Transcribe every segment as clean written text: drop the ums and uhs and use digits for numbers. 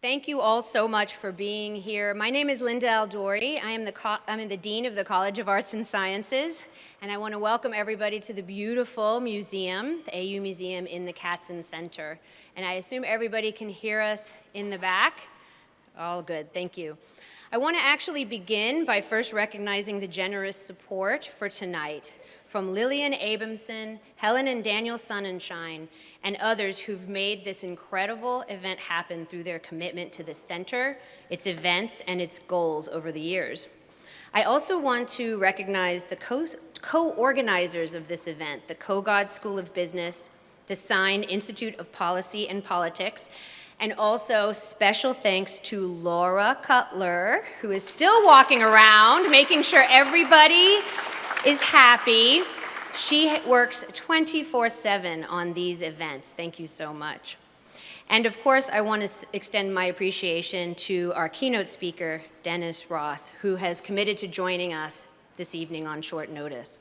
Thank you all so much for being here. My name is Linda Aldori. I'm the Dean of the College of Arts and Sciences, and I want to welcome everybody to the beautiful museum, the AU Museum in the Katzen Center. And I assume everybody can hear us in the back. All good, thank you. I want to actually begin by first recognizing the generous support for tonight from Lillian Abramson, Helen and Daniel Sonnenschein, and others who've made this incredible event happen through their commitment to the center, its events, and its goals over the years. I also want to recognize the co-organizers of this event, the Kogod School of Business, the Sine Institute of Policy and Politics, and also special thanks to Laura Cutler, who is still walking around, making sure everybody is happy. She works 24/7 on these events. Thank you so much. And of course, I want to extend my appreciation to our keynote speaker, Dennis Ross, who has committed to joining us this evening on short notice.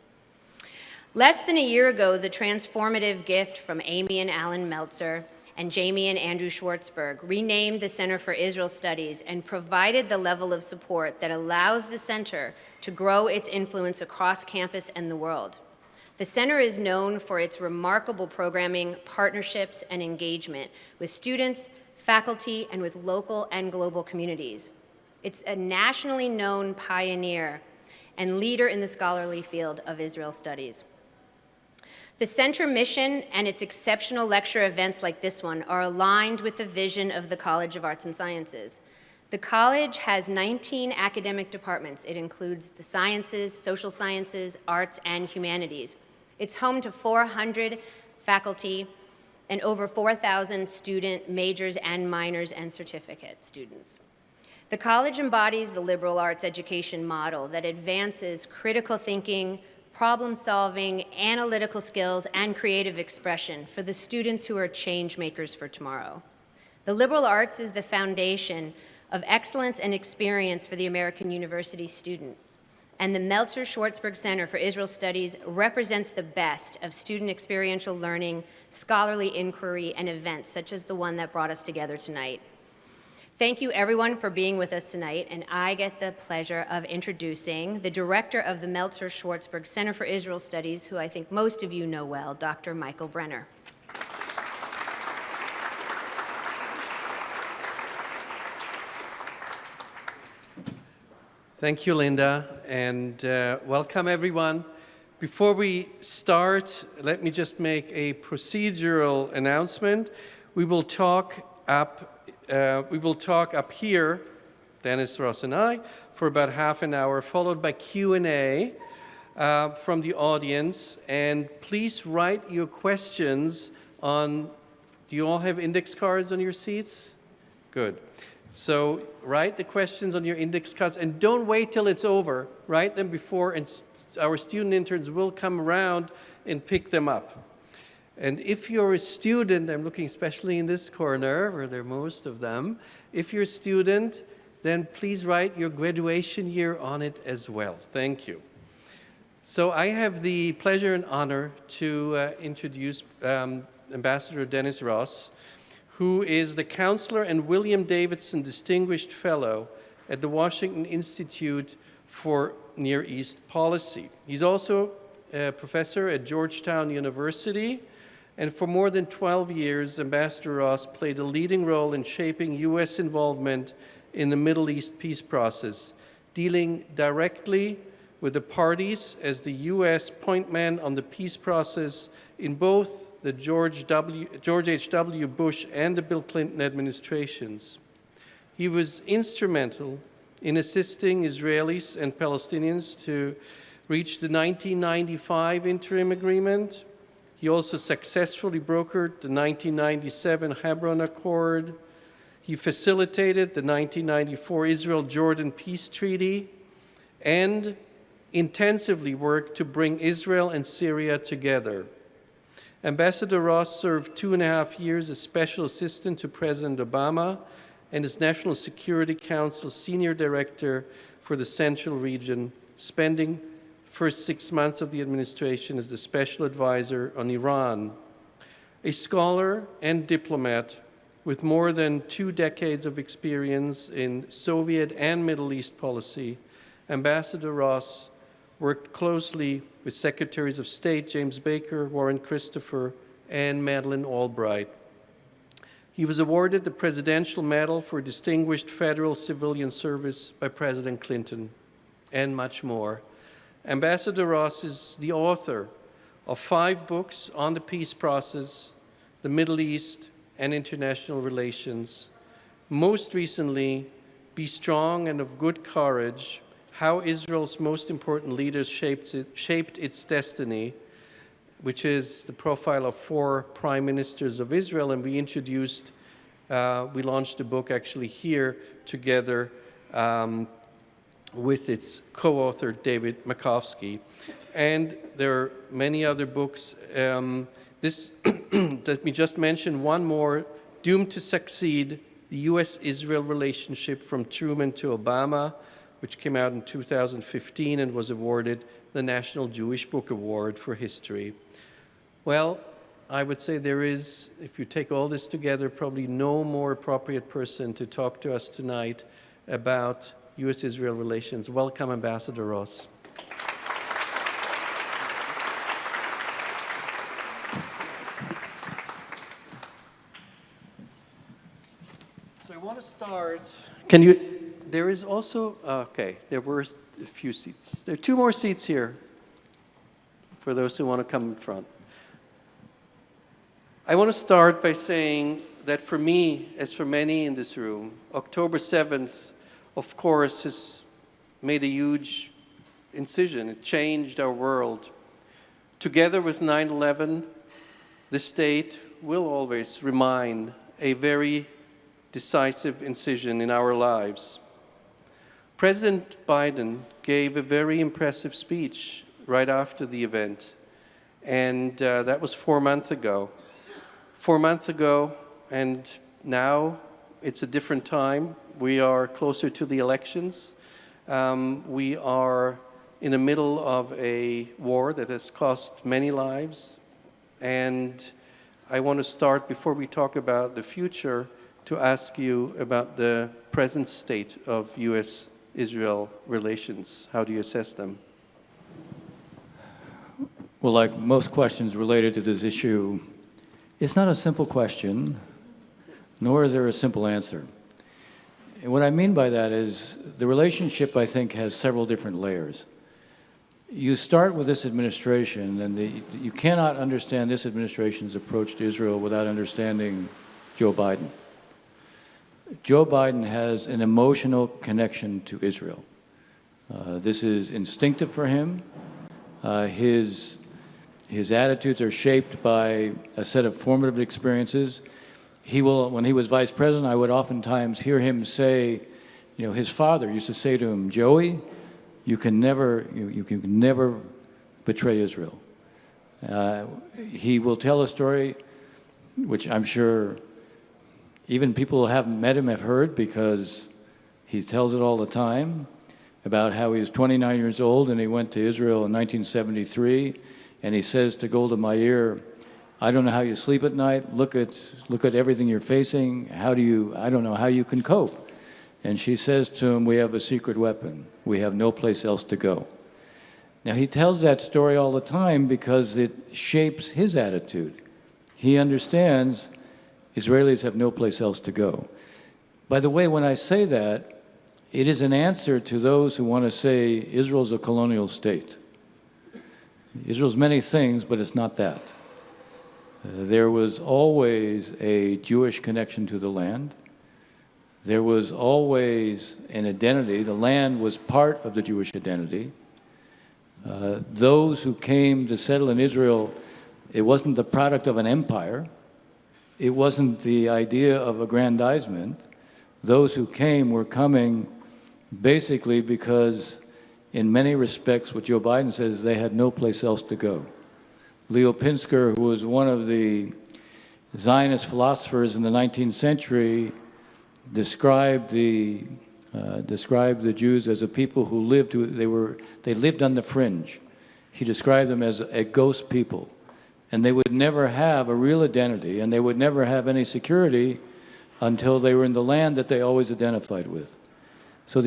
Less than a year ago, the transformative gift from Amy and Alan Meltzer and Jamie and Andrew Schwartzberg renamed the Center for Israel Studies and provided the level of support that allows the center to grow its influence across campus and the world. The center is known for its remarkable programming, partnerships, and engagement with students, faculty, and with local and global communities. It's a nationally known pioneer and leader in the scholarly field of Israel studies. The center mission and its exceptional lecture events like this one are aligned with the vision of the College of Arts and Sciences. The college has 19 academic departments. It includes the sciences, social sciences, arts, and humanities. It's home to 400 faculty and over 4,000 student majors and minors and certificate students. The college embodies the liberal arts education model that advances critical thinking, problem-solving, analytical skills, and creative expression for the students who are change makers for tomorrow. The liberal arts is the foundation of excellence and experience for the American university students, and the Meltzer Schwartzberg Center for Israel Studies represents the best of student experiential learning, scholarly inquiry, and events such as the one that brought us together tonight. Thank you everyone for being with us tonight, and I get the pleasure of introducing the director of the Meltzer Schwartzberg Center for Israel Studies, who I think most of you know well, Dr. Michael Brenner. Thank you, Linda, and welcome everyone. Before we start, let me just make a procedural announcement. We will talk up here, Dennis Ross and I, for about half an hour, followed by Q&A from the audience. And please write your questions on, do you all have index cards on your seats? Good. So write the questions on your index cards and don't wait till it's over. Write them before, and our student interns will come around and pick them up. And if you're a student, I'm looking especially in this corner, where there are most of them. If you're a student, then please write your graduation year on it as well. Thank you. So I have the pleasure and honor to introduce Ambassador Dennis Ross, who is the counselor and William Davidson Distinguished Fellow at the Washington Institute for Near East Policy. He's also a professor at Georgetown University, and for more than 12 years, Ambassador Ross played a leading role in shaping U.S. involvement in the Middle East peace process, dealing directly with the parties as the U.S. point man on the peace process in both the George H.W. Bush and the Bill Clinton administrations. He was instrumental in assisting Israelis and Palestinians to reach the 1995 interim agreement. He also successfully brokered the 1997 Hebron Accord. He facilitated the 1994 Israel-Jordan Peace Treaty and intensively worked to bring Israel and Syria together. Ambassador Ross served 2.5 years as Special Assistant to President Obama and as National Security Council Senior Director for the Central Region, spending first 6 months of the administration as the Special Advisor on Iran. A scholar and diplomat, with more than 2 decades of experience in Soviet and Middle East policy, Ambassador Ross worked closely with Secretaries of State James Baker, Warren Christopher, and Madeleine Albright. He was awarded the Presidential Medal for Distinguished Federal Civilian Service by President Clinton, and much more. Ambassador Ross is the author of 5 books on the peace process, the Middle East, and international relations. Most recently, Be Strong and of Good Courage, How Israel's Most Important Leaders Shaped Its Destiny, which is the profile of 4 prime ministers of Israel, and we launched the book actually here together with its co-author, David Makovsky. And there are many other books. Let me just mention one more, Doomed to Succeed, the U.S.-Israel Relationship from Truman to Obama, which came out in 2015 and was awarded the National Jewish Book Award for History. Well, I would say there is, if you take all this together, probably no more appropriate person to talk to us tonight about U.S.-Israel relations. Welcome, Ambassador Ross. So I want to start. There is also, okay, there were a few seats. There are 2 more seats here for those who want to come in front. I want to start by saying that for me, as for many in this room, October 7th, of course, has made a huge incision. It changed our world. Together with 9/11, this date will always remain a very decisive incision in our lives. President Biden gave a very impressive speech right after the event, and that was 4 months ago. 4 months ago, and now it's a different time. We are closer to the elections. We are in the middle of a war that has cost many lives, and I want to start, before we talk about the future, to ask you about the present state of U.S.-Israel relations. How do you assess them? Well, like most questions related to this issue, it's not a simple question, nor is there a simple answer. And what I mean by that is the relationship, I think, has several different layers. You start with this administration, and you cannot understand this administration's approach to Israel without understanding Joe Biden. Joe Biden has an emotional connection to Israel. This is instinctive for him. His attitudes are shaped by a set of formative experiences. When he was vice president, I would oftentimes hear him say, his father used to say to him, Joey, you can never betray Israel. He will tell a story, which I'm sure even people who haven't met him have heard, because he tells it all the time, about how he was 29 years old and he went to Israel in 1973, and he says to Golda Meir, I don't know how you sleep at night. Look at everything you're facing. I don't know how you can cope. And she says to him, we have a secret weapon. We have no place else to go. Now, he tells that story all the time because it shapes his attitude. He understands Israelis have no place else to go. By the way, when I say that, it is an answer to those who want to say Israel's a colonial state. Israel's many things, but it's not that. There was always a Jewish connection to the land. There was always an identity. The land was part of the Jewish identity. Those who came to settle in Israel, it wasn't the product of an empire. It wasn't the idea of aggrandizement. Those who came were coming basically because, in many respects, what Joe Biden says, they had no place else to go. Leo Pinsker, who was one of the Zionist philosophers in the 19th century, described the Jews as a people who they lived on the fringe. He described them as a ghost people, and they would never have a real identity, and they would never have any security until they were in the land that they always identified with. So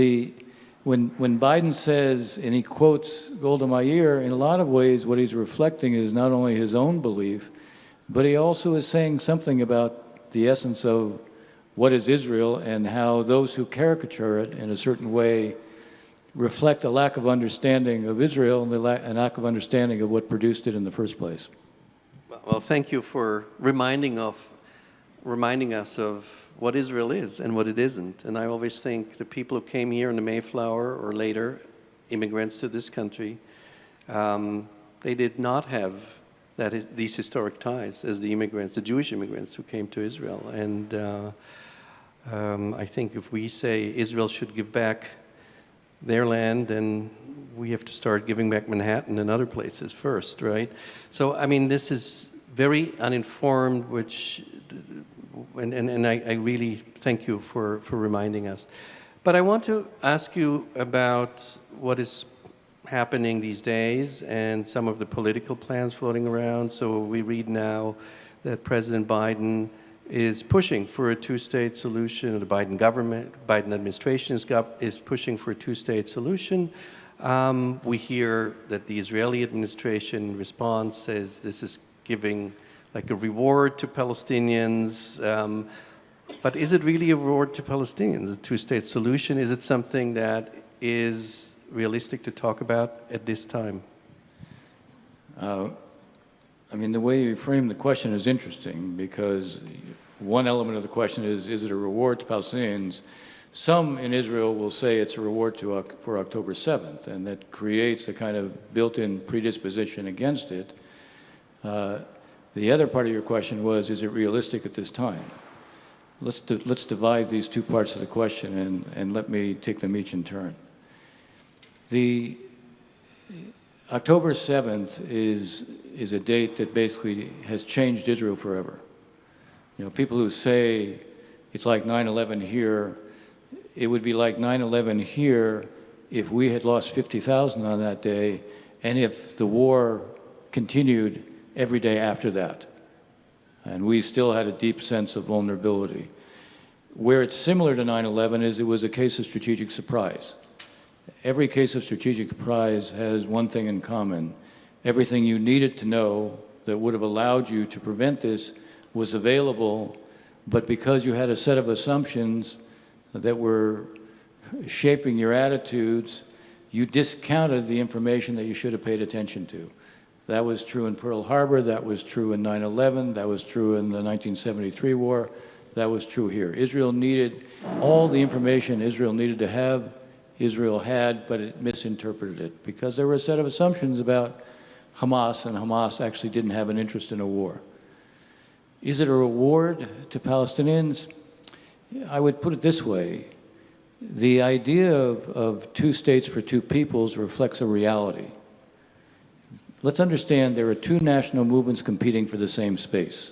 when Biden says, and he quotes Golda Meir, in a lot of ways what he's reflecting is not only his own belief, but he also is saying something about the essence of what is Israel and how those who caricature it in a certain way reflect a lack of understanding of Israel and a lack of understanding of what produced it in the first place. Well, thank you for reminding us of what Israel is and what it isn't. And I always think the people who came here in the Mayflower or later, immigrants to this country, they did not have these historic ties as the immigrants, the Jewish immigrants who came to Israel. And I think if we say Israel should give back their land, then we have to start giving back Manhattan and other places first, right? So, I mean, this is very uninformed, and I really thank you for reminding us. But I want to ask you about what is happening these days and some of the political plans floating around. So we read now that President Biden is pushing for a two-state solution. The Biden government, Biden administration is pushing for a two-state solution. We hear that the Israeli administration response says this is giving like a reward to Palestinians. But is it really a reward to Palestinians, a two-state solution? Is it something that is realistic to talk about at this time? I mean, the way you frame the question is interesting because one element of the question is it a reward to Palestinians? Some in Israel will say it's a reward for October 7th, and that creates a kind of built-in predisposition against it. The other part of your question was, is it realistic at this time? Let's divide these two parts of the question and let me take them each in turn. The October 7th is a date that basically has changed Israel forever. You know, people who say it's like 9/11 here, it would be like 9/11 here if we had lost 50,000 on that day and if the war continued every day after that. And we still had a deep sense of vulnerability. Where it's similar to 9/11 is it was a case of strategic surprise. Every case of strategic surprise has one thing in common. Everything you needed to know that would have allowed you to prevent this was available, but because you had a set of assumptions that were shaping your attitudes, you discounted the information that you should have paid attention to. That was true in Pearl Harbor, that was true in 9/11, that was true in the 1973 war, that was true here. Israel needed all the information Israel needed to have, Israel had, but it misinterpreted it because there were a set of assumptions about Hamas, and Hamas actually didn't have an interest in a war. Is it a reward to Palestinians? I would put it this way. The idea of two states for two peoples reflects a reality. Let's understand there are two national movements competing for the same space.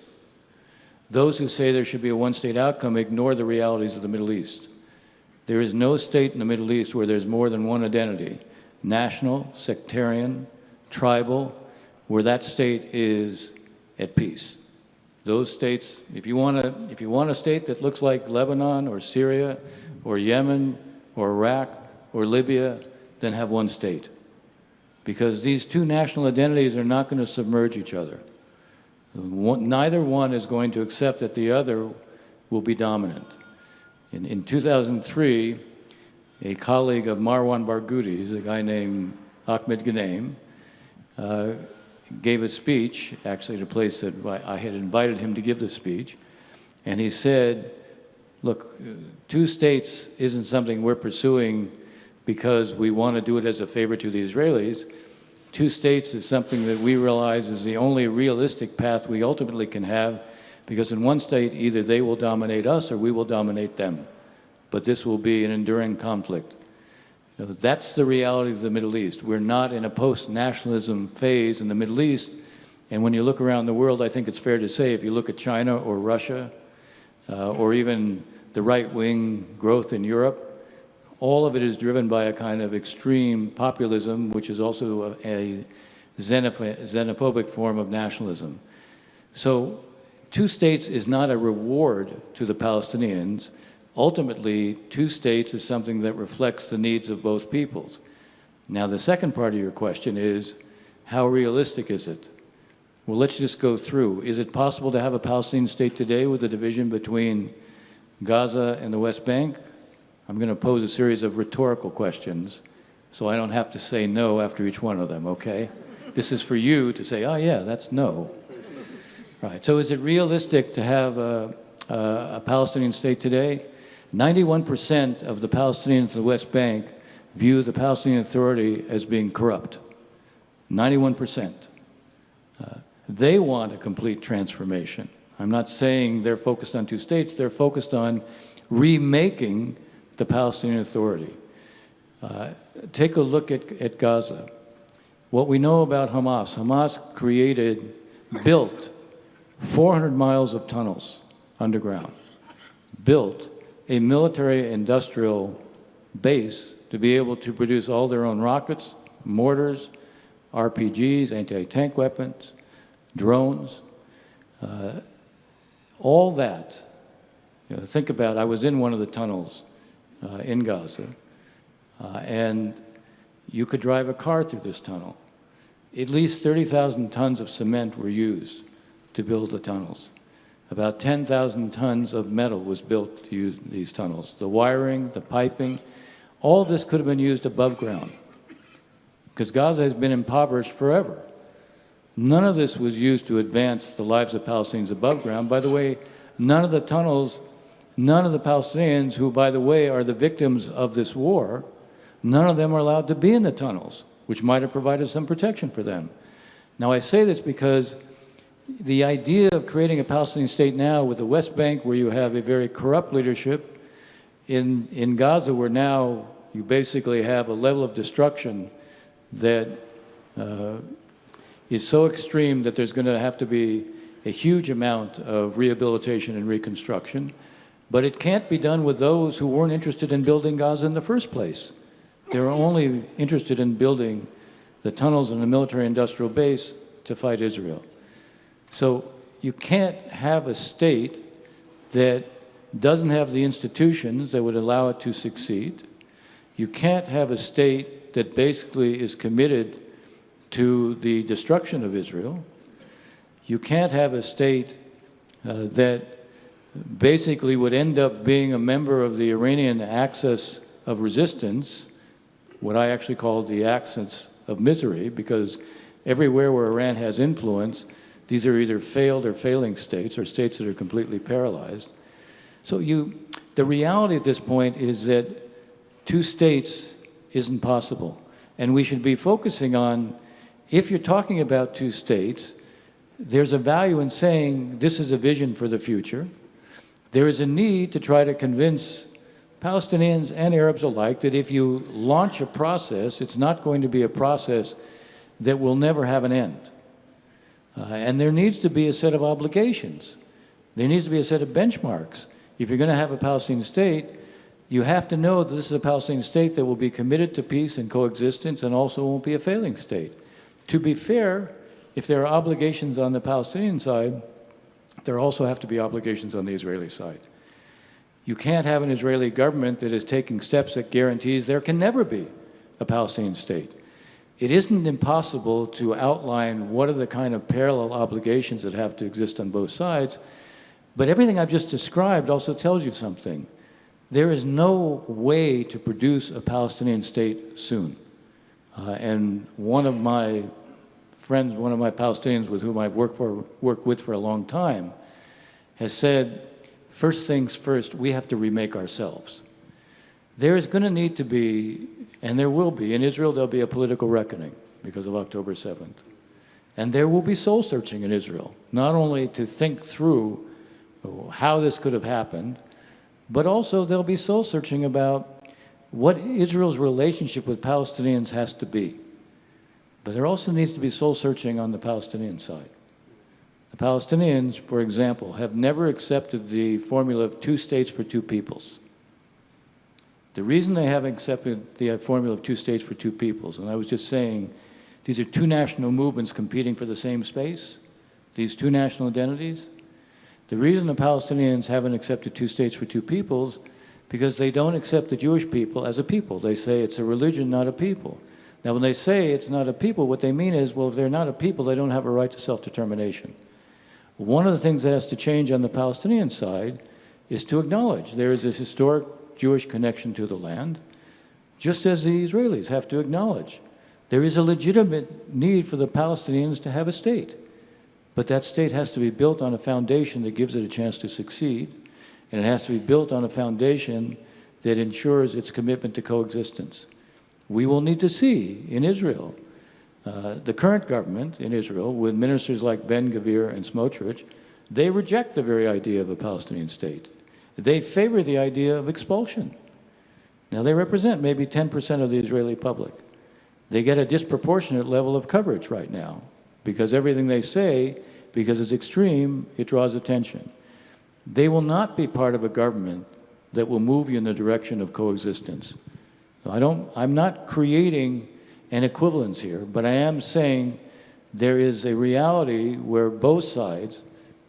Those who say there should be a one-state outcome ignore the realities of the Middle East. There is no state in the Middle East where there's more than one identity, national, sectarian, tribal, where that state is at peace. Those states, if you want a state that looks like Lebanon or Syria or Yemen or Iraq or Libya, then have one state. Because these two national identities are not going to submerge each other. Neither one is going to accept that the other will be dominant. In 2003, a colleague of Marwan Barghouti's, a guy named Ahmed Ghanem, gave a speech, actually at a place that I had invited him to give the speech, and he said, look, two states isn't something we're pursuing because we want to do it as a favor to the Israelis. Two states is something that we realize is the only realistic path we ultimately can have, because in one state, either they will dominate us or we will dominate them. But this will be an enduring conflict. You know, that's the reality of the Middle East. We're not in a post-nationalism phase in the Middle East. And when you look around the world, I think it's fair to say, if you look at China or Russia, or even the right-wing growth in Europe, all of it is driven by a kind of extreme populism, which is also a xenophobic form of nationalism. So two states is not a reward to the Palestinians. Ultimately, two states is something that reflects the needs of both peoples. Now, the second part of your question is, how realistic is it? Well, let's just go through. Is it possible to have a Palestinian state today with a division between Gaza and the West Bank? I'm going to pose a series of rhetorical questions, so I don't have to say no after each one of them, okay? This is for you to say, oh yeah, that's no. Right, so is it realistic to have a Palestinian state today? 91% of the Palestinians in the West Bank view the Palestinian Authority as being corrupt. 91%. They want a complete transformation. I'm not saying they're focused on two states, they're focused on remaking the Palestinian Authority. Take a look at Gaza. What we know about Hamas built 400 miles of tunnels underground, built a military industrial base to be able to produce all their own rockets, mortars, RPGs, anti-tank weapons, drones, all that. Think about, I was in one of the tunnels in Gaza, and you could drive a car through this tunnel. At least 30,000 tons of cement were used to build the tunnels. About 10,000 tons of metal was built to use these tunnels. The wiring, the piping, all this could have been used above ground, because Gaza has been impoverished forever. None of this was used to advance the lives of Palestinians above ground. By the way, none of the tunnels, none of the Palestinians, who, by the way, are the victims of this war, none of them are allowed to be in the tunnels, which might have provided some protection for them. Now, I say this because the idea of creating a Palestinian state now with the West Bank, where you have a very corrupt leadership, in Gaza, where now you basically have a level of destruction that is so extreme that there's going to have to be a huge amount of rehabilitation and reconstruction. But it can't be done with those who weren't interested in building Gaza in the first place. They were only interested in building the tunnels and the military-industrial base to fight Israel. So you can't have a state that doesn't have the institutions that would allow it to succeed. You can't have a state that basically is committed to the destruction of Israel. You can't have a state that basically would end up being a member of the Iranian axis of resistance, what I actually call the axis of misery, because everywhere where Iran has influence, these are either failed or failing states, or states that are completely paralyzed. So the reality at this point is that two states isn't possible. And we should be focusing on, if you're talking about two states, there's a value in saying this is a vision for the future. There is a need to try to convince Palestinians and Arabs alike that if you launch a process, it's not going to be a process that will never have an end. And there needs to be a set of obligations. There needs to be a set of benchmarks. If you're going to have a Palestinian state, you have to know that this is a Palestinian state that will be committed to peace and coexistence and also won't be a failing state. To be fair, if there are obligations on the Palestinian side, there also have to be obligations on the Israeli side. You can't have an Israeli government that is taking steps that guarantees there can never be a Palestinian state. It isn't impossible to outline what are the kind of parallel obligations that have to exist on both sides, but everything I've just described also tells you something. There is no way to produce a Palestinian state soon. And one of my friends, one of my Palestinians with whom I've worked with for a long time, has said, first things first, we have to remake ourselves. There is going to need to be, and there will be, in Israel there'll be a political reckoning because of October 7th. And there will be soul searching in Israel, not only to think through how this could have happened, but also there'll be soul searching about what Israel's relationship with Palestinians has to be. But there also needs to be soul searching on the Palestinian side. The Palestinians, for example, have never accepted the formula of two states for two peoples. The reason they haven't accepted the formula of two states for two peoples, and I was just saying, these are two national movements competing for the same space, these two national identities. The reason the Palestinians haven't accepted two states for two peoples, because they don't accept the Jewish people as a people. They say it's a religion, not a people. Now, when they say it's not a people, what they mean is, well, if they're not a people, they don't have a right to self-determination. One of the things that has to change on the Palestinian side is to acknowledge there is this historic Jewish connection to the land, just as the Israelis have to acknowledge there is a legitimate need for the Palestinians to have a state. But that state has to be built on a foundation that gives it a chance to succeed, and it has to be built on a foundation that ensures its commitment to coexistence. We will need to see in Israel, the current government in Israel, with ministers like Ben-Gvir and Smotrich, they reject the very idea of a Palestinian state. They favor the idea of expulsion. Now, they represent maybe 10% of the Israeli public. They get a disproportionate level of coverage right now because everything they say, because it's extreme, it draws attention. They will not be part of a government that will move you in the direction of coexistence. I'm not creating an equivalence here, but I am saying there is a reality where both sides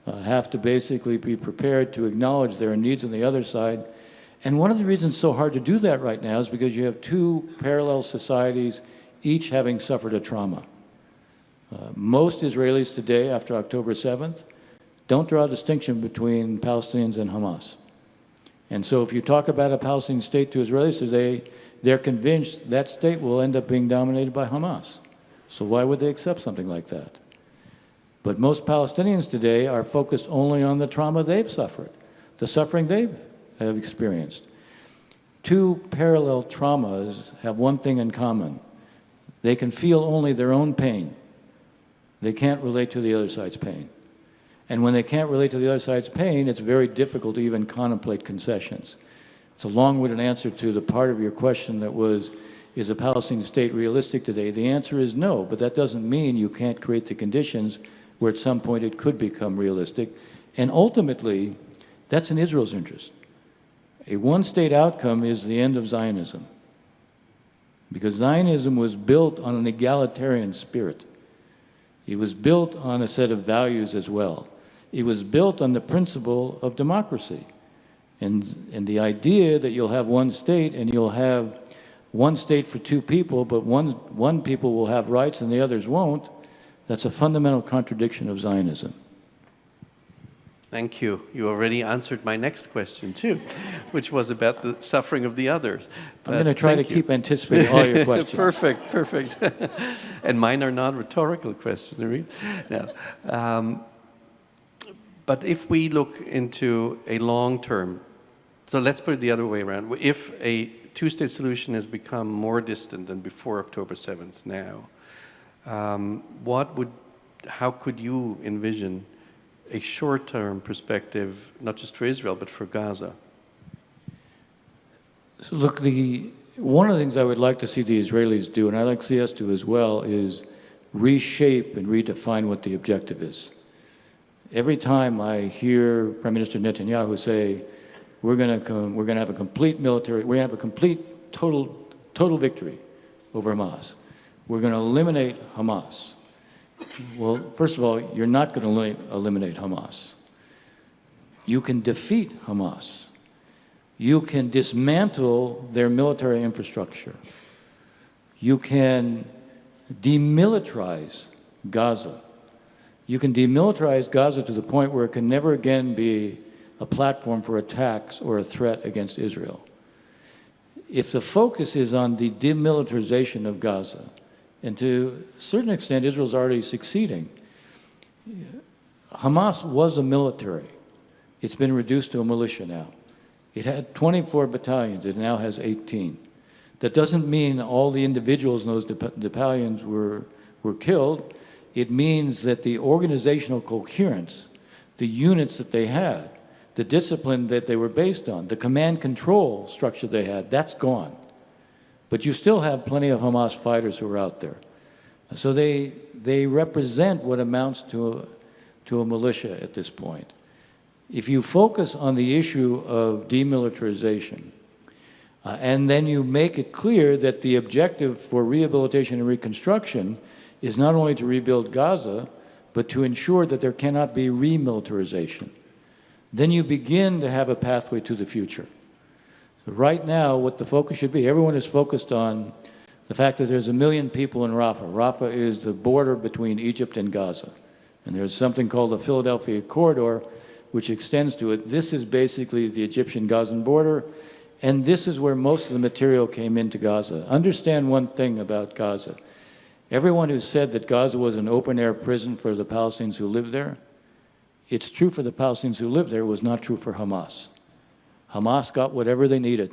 have to basically be prepared to acknowledge there are needs on the other side. And one of the reasons it's so hard to do that right now is because you have two parallel societies, each having suffered a trauma. Most Israelis today, after October 7th, don't draw a distinction between Palestinians and Hamas. And so if you talk about a Palestinian state to Israelis today, they're convinced that state will end up being dominated by Hamas. So why would they accept something like that? But most Palestinians today are focused only on the trauma they've suffered, the suffering they have experienced. Two parallel traumas have one thing in common. They can feel only their own pain. They can't relate to the other side's pain. And when they can't relate to the other side's pain, it's very difficult to even contemplate concessions. It's a long-winded answer to the part of your question that was, is a Palestinian state realistic today? The answer is no, but that doesn't mean you can't create the conditions where at some point it could become realistic. And ultimately, that's in Israel's interest. A one-state outcome is the end of Zionism, because Zionism was built on an egalitarian spirit. It was built on a set of values as well. It was built on the principle of democracy. And the idea that you'll have one state and you'll have one state for two people, but one people will have rights and the others won't, that's a fundamental contradiction of Zionism. Thank you. You already answered my next question, too, which was about the suffering of the others. I'm going to try to keep anticipating all your questions. Perfect, perfect. And mine are not rhetorical questions, right? No. But if we look into a long-term, so let's put it the other way around. If a two-state solution has become more distant than before October 7th now, how could you envision a short-term perspective, not just for Israel, but for Gaza? So look, one of the things I would like to see the Israelis do, and I'd like to see us do as well, is reshape and redefine what the objective is. Every time I hear Prime Minister Netanyahu say, we're going to have a complete military, we're going to have a complete, total victory over Hamas. We're going to eliminate Hamas. Well, first of all, you're not going to eliminate Hamas. You can defeat Hamas. You can dismantle their military infrastructure. You can demilitarize Gaza. You can demilitarize Gaza to the point where it can never again be a platform for attacks or a threat against Israel. If the focus is on the demilitarization of Gaza, and to a certain extent, Israel's already succeeding. Hamas was a military. It's been reduced to a militia now. It had 24 battalions. It now has 18. That doesn't mean all the individuals in those battalions were killed. It means that the organizational coherence, the units that they had, the discipline that they were based on, the command control structure they had, that's gone. But you still have plenty of Hamas fighters who are out there. So they represent what amounts to a militia at this point. If you focus on the issue of demilitarization, and then you make it clear that the objective for rehabilitation and reconstruction is not only to rebuild Gaza, but to ensure that there cannot be remilitarization. then you begin to have a pathway to the future. So right now, what the focus should be, everyone is focused on the fact that there's 1 million people in Rafah. Rafah is the border between Egypt and Gaza. And there's something called the Philadelphia Corridor, which extends to it. This is basically the Egyptian-Gazan border, and this is where most of the material came into Gaza. Understand one thing about Gaza. Everyone who said that Gaza was an open-air prison for the Palestinians who lived there, it's true for the Palestinians who lived there, it was not true for Hamas. Hamas got whatever they needed.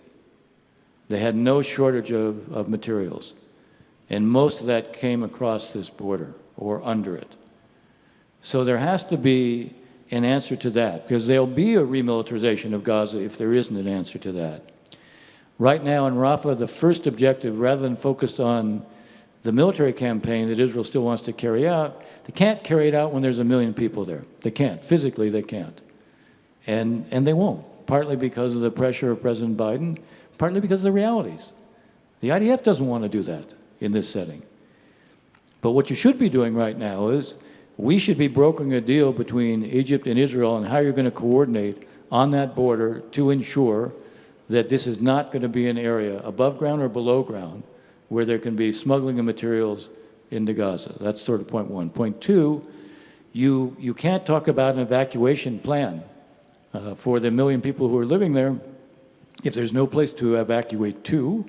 They had no shortage of materials. And most of that came across this border or under it. So there has to be an answer to that, because there'll be a remilitarization of Gaza if there isn't an answer to that. Right now in Rafah, the first objective, rather than focused on the military campaign that Israel still wants to carry out, they can't carry it out when there's 1 million people there. They can't. Physically, they can't. And they won't, partly because of the pressure of President Biden, partly because of the realities. The IDF doesn't want to do that in this setting. But what you should be doing right now is we should be brokering a deal between Egypt and Israel on how you're going to coordinate on that border to ensure that this is not going to be an area above ground or below ground where there can be smuggling of materials into Gaza. That's sort of point one. Point two, you can't talk about an evacuation plan for the 1 million people who are living there if there's no place to evacuate to,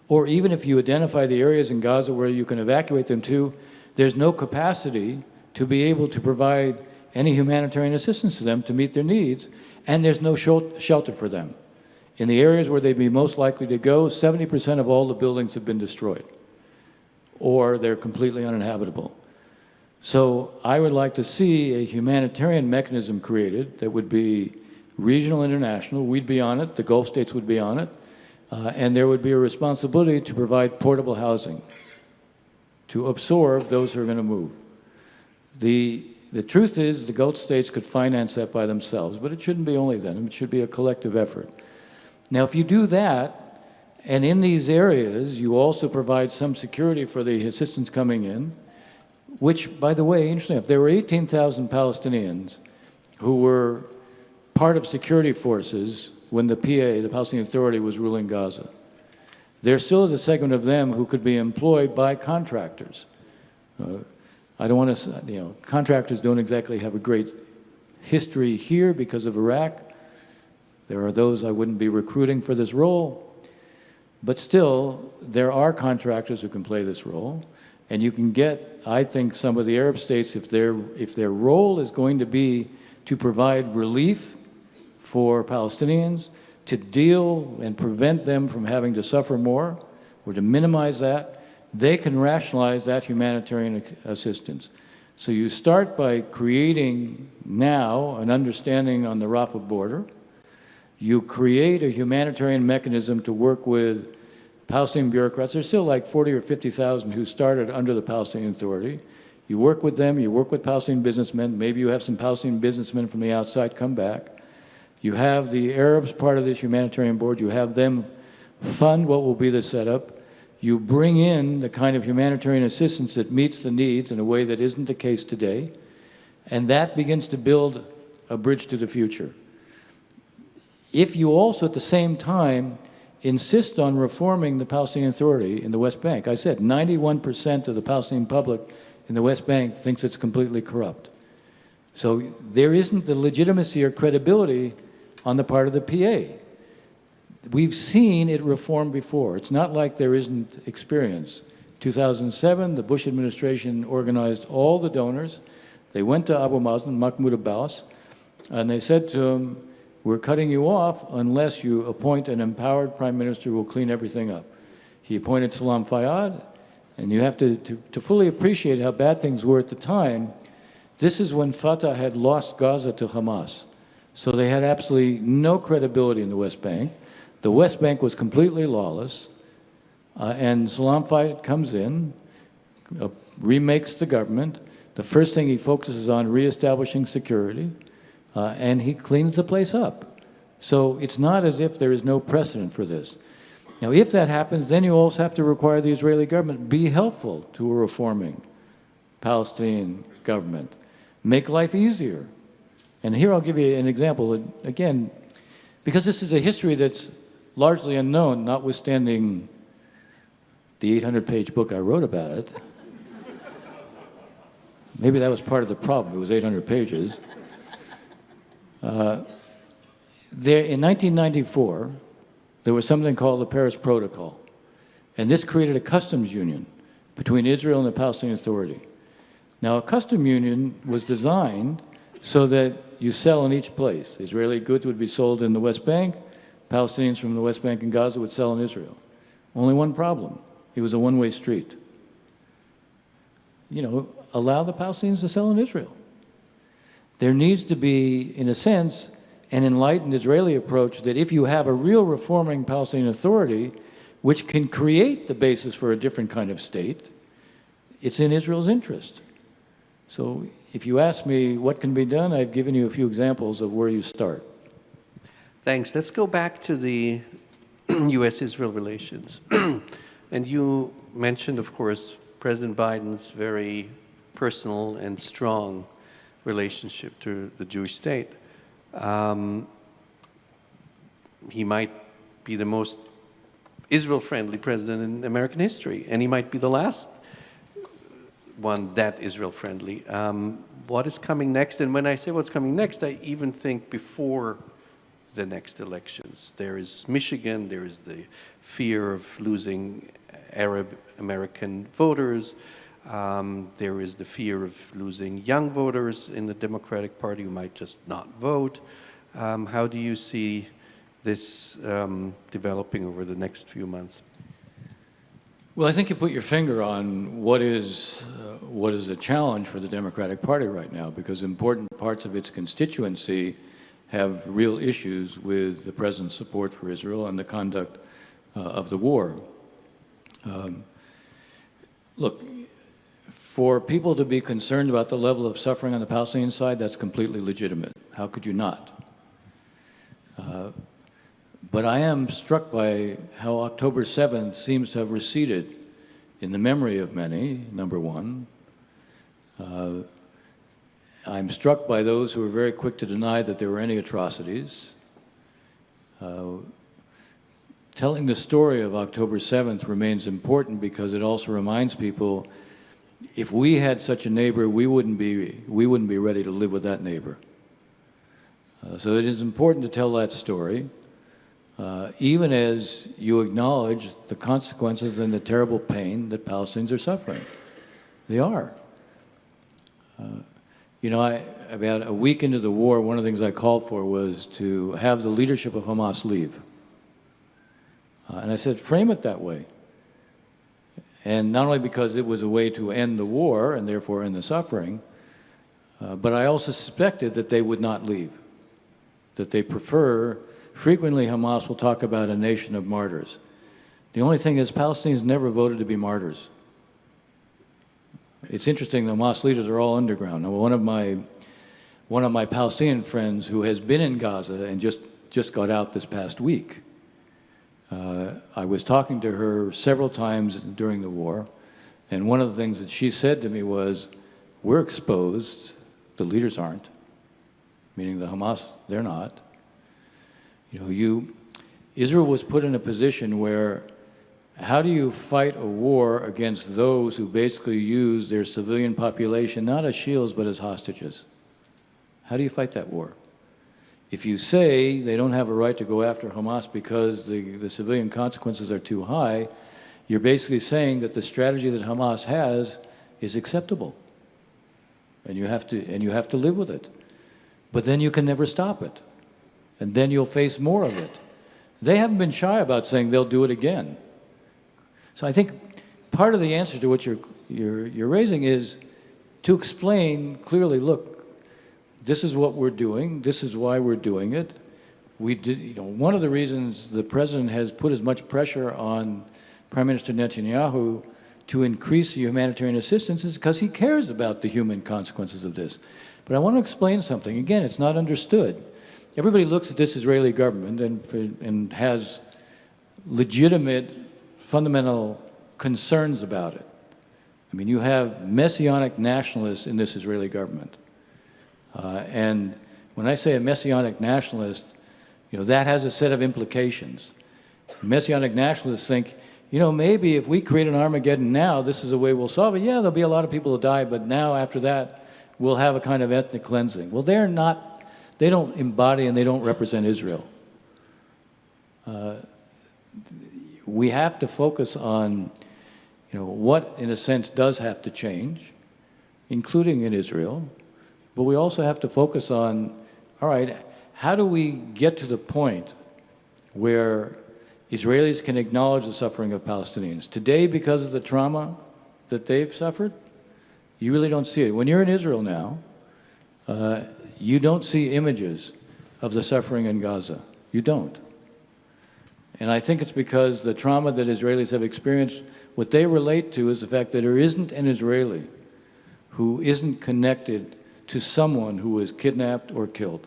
or even if you identify the areas in Gaza where you can evacuate them to, there's no capacity to be able to provide any humanitarian assistance to them to meet their needs, and there's no shelter for them. In the areas where they'd be most likely to go, 70% of all the buildings have been destroyed, or they're completely uninhabitable. So I would like to see a humanitarian mechanism created that would be regional, international. We'd be on it, the Gulf states would be on it, and there would be a responsibility to provide portable housing to absorb those who are going to move. The truth is the Gulf states could finance that by themselves, but it shouldn't be only them. It should be a collective effort. Now, if you do that, and in these areas you also provide some security for the assistance coming in, which, by the way, interesting enough, there were 18,000 Palestinians who were part of security forces when the PA, the Palestinian Authority, was ruling Gaza. There still is a segment of them who could be employed by contractors. I don't want to, contractors don't exactly have a great history here because of Iraq. There are those I wouldn't be recruiting for this role. But still, there are contractors who can play this role. And you can get, I think, some of the Arab states, if their role is going to be to provide relief for Palestinians, to deal and prevent them from having to suffer more, or to minimize that, they can rationalize that humanitarian assistance. So you start by creating now an understanding on the Rafah border. You create a humanitarian mechanism to work with Palestinian bureaucrats. There's still like 40 or 50,000 who started under the Palestinian Authority. You work with them, you work with Palestinian businessmen. Maybe you have some Palestinian businessmen from the outside come back. You have the Arabs part of this humanitarian board. You have them fund what will be the setup. You bring in the kind of humanitarian assistance that meets the needs in a way that isn't the case today. And that begins to build a bridge to the future. If you also, at the same time, insist on reforming the Palestinian Authority in the West Bank. I said 91% of the Palestinian public in the West Bank thinks it's completely corrupt. So there isn't the legitimacy or credibility on the part of the PA. We've seen it reformed before. It's not like there isn't experience. 2007, the Bush administration organized all the donors. They went to Abu Mazen, Mahmoud Abbas, and they said to him, "We're cutting you off unless you appoint an empowered prime minister who will clean everything up." He appointed Salam Fayyad, and you have to fully appreciate how bad things were at the time. This is when Fatah had lost Gaza to Hamas. So they had absolutely no credibility in the West Bank. The West Bank was completely lawless, and Salam Fayyad comes in, remakes the government. The first thing he focuses on reestablishing security, and he cleans the place up. So it's not as if there is no precedent for this. Now, if that happens, then you also have to require the Israeli government be helpful to a reforming Palestinian government. Make life easier. And here I'll give you an example. Again, because this is a history that's largely unknown, notwithstanding the 800-page book I wrote about it. Maybe that was part of the problem. It was 800 pages. In 1994, there was something called the Paris Protocol. And this created a customs union between Israel and the Palestinian Authority. Now, a customs union was designed so that you sell in each place. Israeli goods would be sold in the West Bank. Palestinians from the West Bank and Gaza would sell in Israel. Only one problem. It was a one-way street. Allow the Palestinians to sell in Israel. There needs to be, in a sense, an enlightened Israeli approach that if you have a real reforming Palestinian Authority, which can create the basis for a different kind of state, it's in Israel's interest. So if you ask me what can be done, I've given you a few examples of where you start. Thanks. Let's go back to the U.S.-Israel relations. And you mentioned, of course, President Biden's very personal and strong relationship to the Jewish state. He might be the most Israel-friendly president in American history, and he might be the last one that Israel-friendly. What is coming next? And when I say what's coming next, I even think before the next elections. There is Michigan, there is the fear of losing Arab American voters. There is the fear of losing young voters in the Democratic Party who might just not vote. How do you see this developing over the next few months? Well, I think you put your finger on what is a challenge for the Democratic Party right now, because important parts of its constituency have real issues with the president's support for Israel and the conduct of the war. Look, for people to be concerned about the level of suffering on the Palestinian side, that's completely legitimate. How could you not? But I am struck by how October 7th seems to have receded in the memory of many, number one. I'm struck by those who are very quick to deny that there were any atrocities. Telling the story of October 7th remains important because it also reminds people, if we had such a neighbor, we wouldn't be ready to live with that neighbor. So it is important to tell that story, even as you acknowledge the consequences and the terrible pain that Palestinians are suffering. They are. About a week into the war, one of the things I called for was to have the leadership of Hamas leave. And I said, frame it that way. And not only because it was a way to end the war and therefore end the suffering, but I also suspected that they would not leave, that they prefer. Frequently, Hamas will talk about a nation of martyrs. The only thing is, Palestinians never voted to be martyrs. It's interesting, the Hamas leaders are all underground. Now, one of my Palestinian friends who has been in Gaza and just got out this past week, I was talking to her several times during the war, and one of the things that she said to me was, we're exposed, the leaders aren't, meaning the Hamas, they're not. Israel was put in a position where, how do you fight a war against those who basically use their civilian population not as shields but as hostages? How do you fight that war? If you say they don't have a right to go after Hamas because the civilian consequences are too high, you're basically saying that the strategy that Hamas has is acceptable, and you have to live with it. But then you can never stop it, and then you'll face more of it. They haven't been shy about saying they'll do it again. So I think part of the answer to what you're raising is to explain clearly, look, this is what we're doing. This is why we're doing it. One of the reasons the president has put as much pressure on Prime Minister Netanyahu to increase the humanitarian assistance is because he cares about the human consequences of this. But I want to explain something. Again, it's not understood. Everybody looks at this Israeli government and has legitimate, fundamental concerns about it. I mean, you have messianic nationalists in this Israeli government. And when I say a messianic nationalist, that has a set of implications. Messianic nationalists think, maybe if we create an Armageddon now, this is the way we'll solve it. Yeah, there'll be a lot of people who die, but now after that, we'll have a kind of ethnic cleansing. Well, they don't embody and they don't represent Israel. We have to focus on, what in a sense does have to change, including in Israel, but we also have to focus on, all right, how do we get to the point where Israelis can acknowledge the suffering of Palestinians? Today, because of the trauma that they've suffered, you really don't see it. When you're in Israel now, you don't see images of the suffering in Gaza. You don't. And I think it's because the trauma that Israelis have experienced, what they relate to is the fact that there isn't an Israeli who isn't connected to someone who was kidnapped or killed.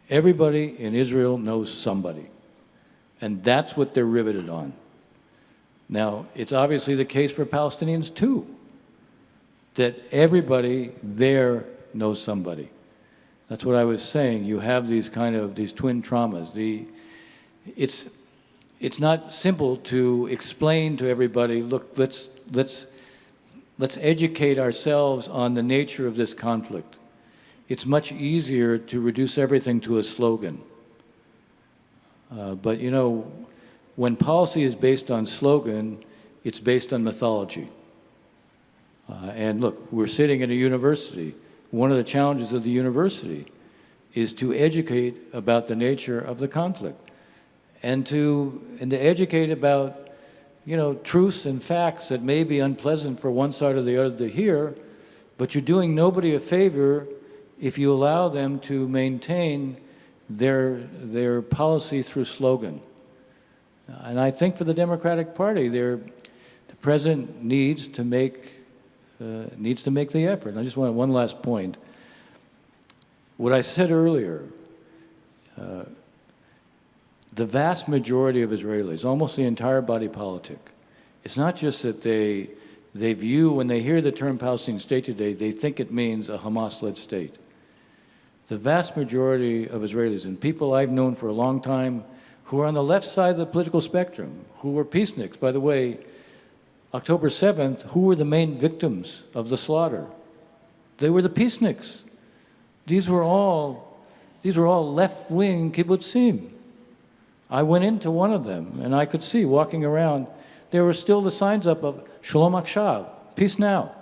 Everybody in Israel knows somebody. And that's what they're riveted on. Now, it's obviously the case for Palestinians too, that everybody there knows somebody. That's what I was saying. You have these twin traumas. It's not simple to explain to everybody, look, let's educate ourselves on the nature of this conflict. It's much easier to reduce everything to a slogan. But when policy is based on slogan, it's based on mythology. And look, we're sitting in a university. One of the challenges of the university is to educate about the nature of the conflict and to educate about, truths and facts that may be unpleasant for one side or the other to hear, but you're doing nobody a favor if you allow them to maintain their policy through slogan. And I think for the Democratic Party, the president needs to make the effort. And I just want one last point. What I said earlier, the vast majority of Israelis, almost the entire body politic, it's not just that they view, when they hear the term Palestinian state today, they think it means a Hamas-led state. The vast majority of Israelis, and people I've known for a long time who are on the left side of the political spectrum, who were peaceniks, by the way, October 7th, who were the main victims of the slaughter? They were the peaceniks. These were all left-wing kibbutzim. I went into one of them, and I could see, walking around, there were still the signs up of Shalom Akshav, peace now.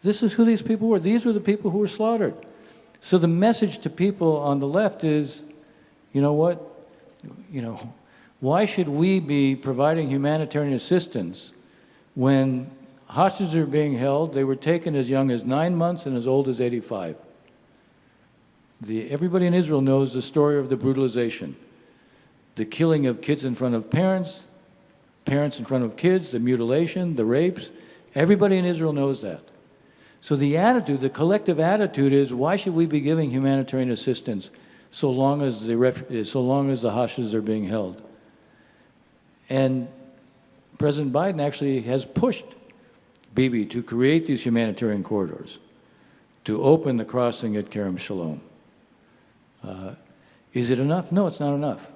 This is who these people were. These were the people who were slaughtered. So the message to people on the left is, why should we be providing humanitarian assistance when hostages are being held? They were taken as young as 9 months and as old as 85. Everybody in Israel knows the story of the brutalization, the killing of kids in front of parents, parents in front of kids, the mutilation, the rapes. Everybody in Israel knows that. So the attitude, the collective attitude is, why should we be giving humanitarian assistance so long as the hostages are being held? And President Biden actually has pushed Bibi to create these humanitarian corridors, to open the crossing at Kerem Shalom. Is it enough? No, it's not enough.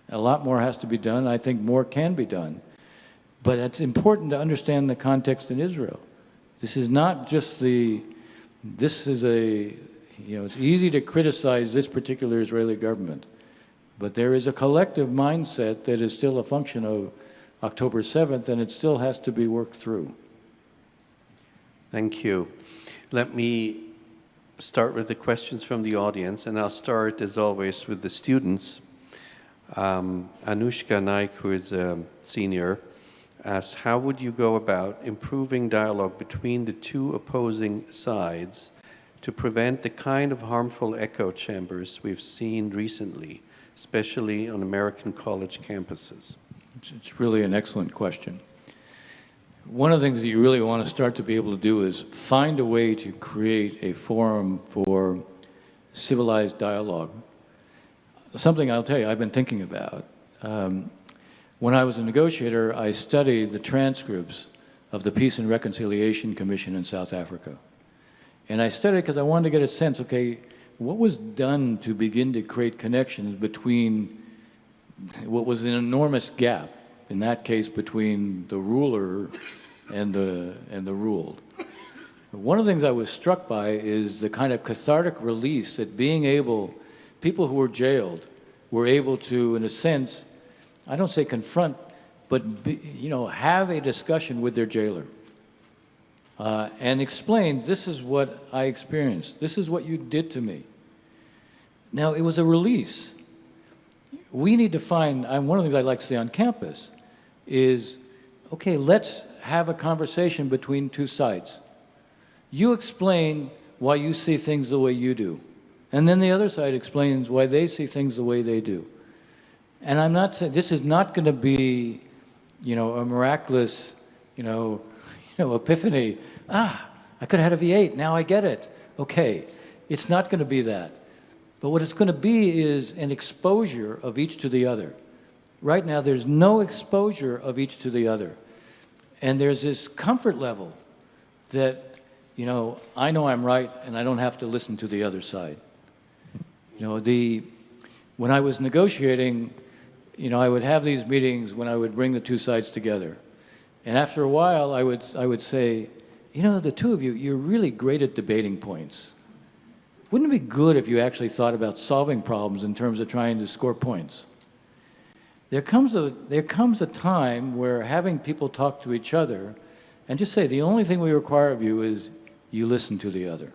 A lot more has to be done. I think more can be done. But it's important to understand the context in Israel. This is not just it's easy to criticize this particular Israeli government, but there is a collective mindset that is still a function of October 7th, and it still has to be worked through. Thank you. Let me start with the questions from the audience, and I'll start, as always, with the students. Anushka Naik, who is a senior, asks, how would you go about improving dialogue between the two opposing sides to prevent the kind of harmful echo chambers we've seen recently, especially on American college campuses? It's really an excellent question. One of the things that you really want to start to be able to do is find a way to create a forum for civilized dialogue. Something I'll tell you I've been thinking about. When I was a negotiator, I studied the transcripts of the Peace and Reconciliation Commission in South Africa. And I studied because I wanted to get a sense, okay, what was done to begin to create connections between what was an enormous gap, in that case between the ruler and the ruled. One of the things I was struck by is the kind of cathartic release that being able, people who were jailed were able to, in a sense, I don't say confront, but have a discussion with their jailer and explain, this is what I experienced, this is what you did to me. Now, it was a release. We need to find, one of the things I like to say on campus is, okay, let's have a conversation between two sides. You explain why you see things the way you do, and then the other side explains why they see things the way they do. And I'm not saying, this is not going to be, a miraculous, epiphany. I could have had a V8, now I get it. Okay, it's not going to be that. But what it's going to be is an exposure of each to the other. Right now, there's no exposure of each to the other. And there's this comfort level that, I know I'm right and I don't have to listen to the other side. When I was negotiating, I would have these meetings when I would bring the two sides together. And after a while, I would say, the two of you, you're really great at debating points. Wouldn't it be good if you actually thought about solving problems in terms of trying to score points? There comes a time where having people talk to each other and just say, the only thing we require of you is you listen to the other.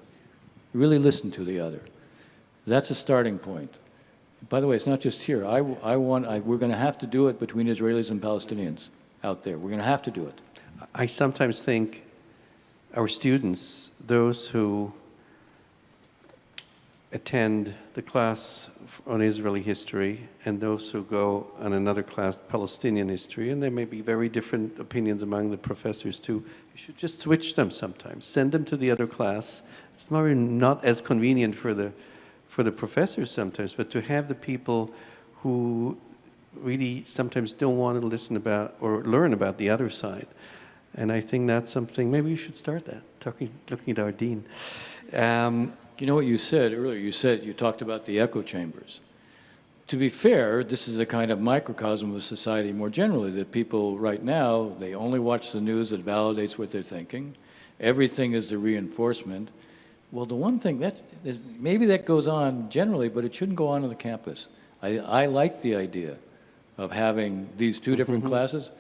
You really listen to the other. That's a starting point. By the way, it's not just here. We're going to have to do it between Israelis and Palestinians out there. We're going to have to do it. I sometimes think our students, those who attend the class on Israeli history and those who go on another class, Palestinian history, and there may be very different opinions among the professors too, you should just switch them sometimes. Send them to the other class. It's not as convenient for the professors sometimes, but to have the people who really sometimes don't want to listen about or learn about the other side. And I think that's something, maybe we should start that, looking at our dean. You know what you said earlier? You talked about the echo chambers. To be fair, this is a kind of microcosm of society more generally, that people right now, they only watch the news that validates what they're thinking. Everything is the reinforcement. Well, the one thing, maybe that goes on generally, but it shouldn't go on the campus. I like the idea of having these two different classes.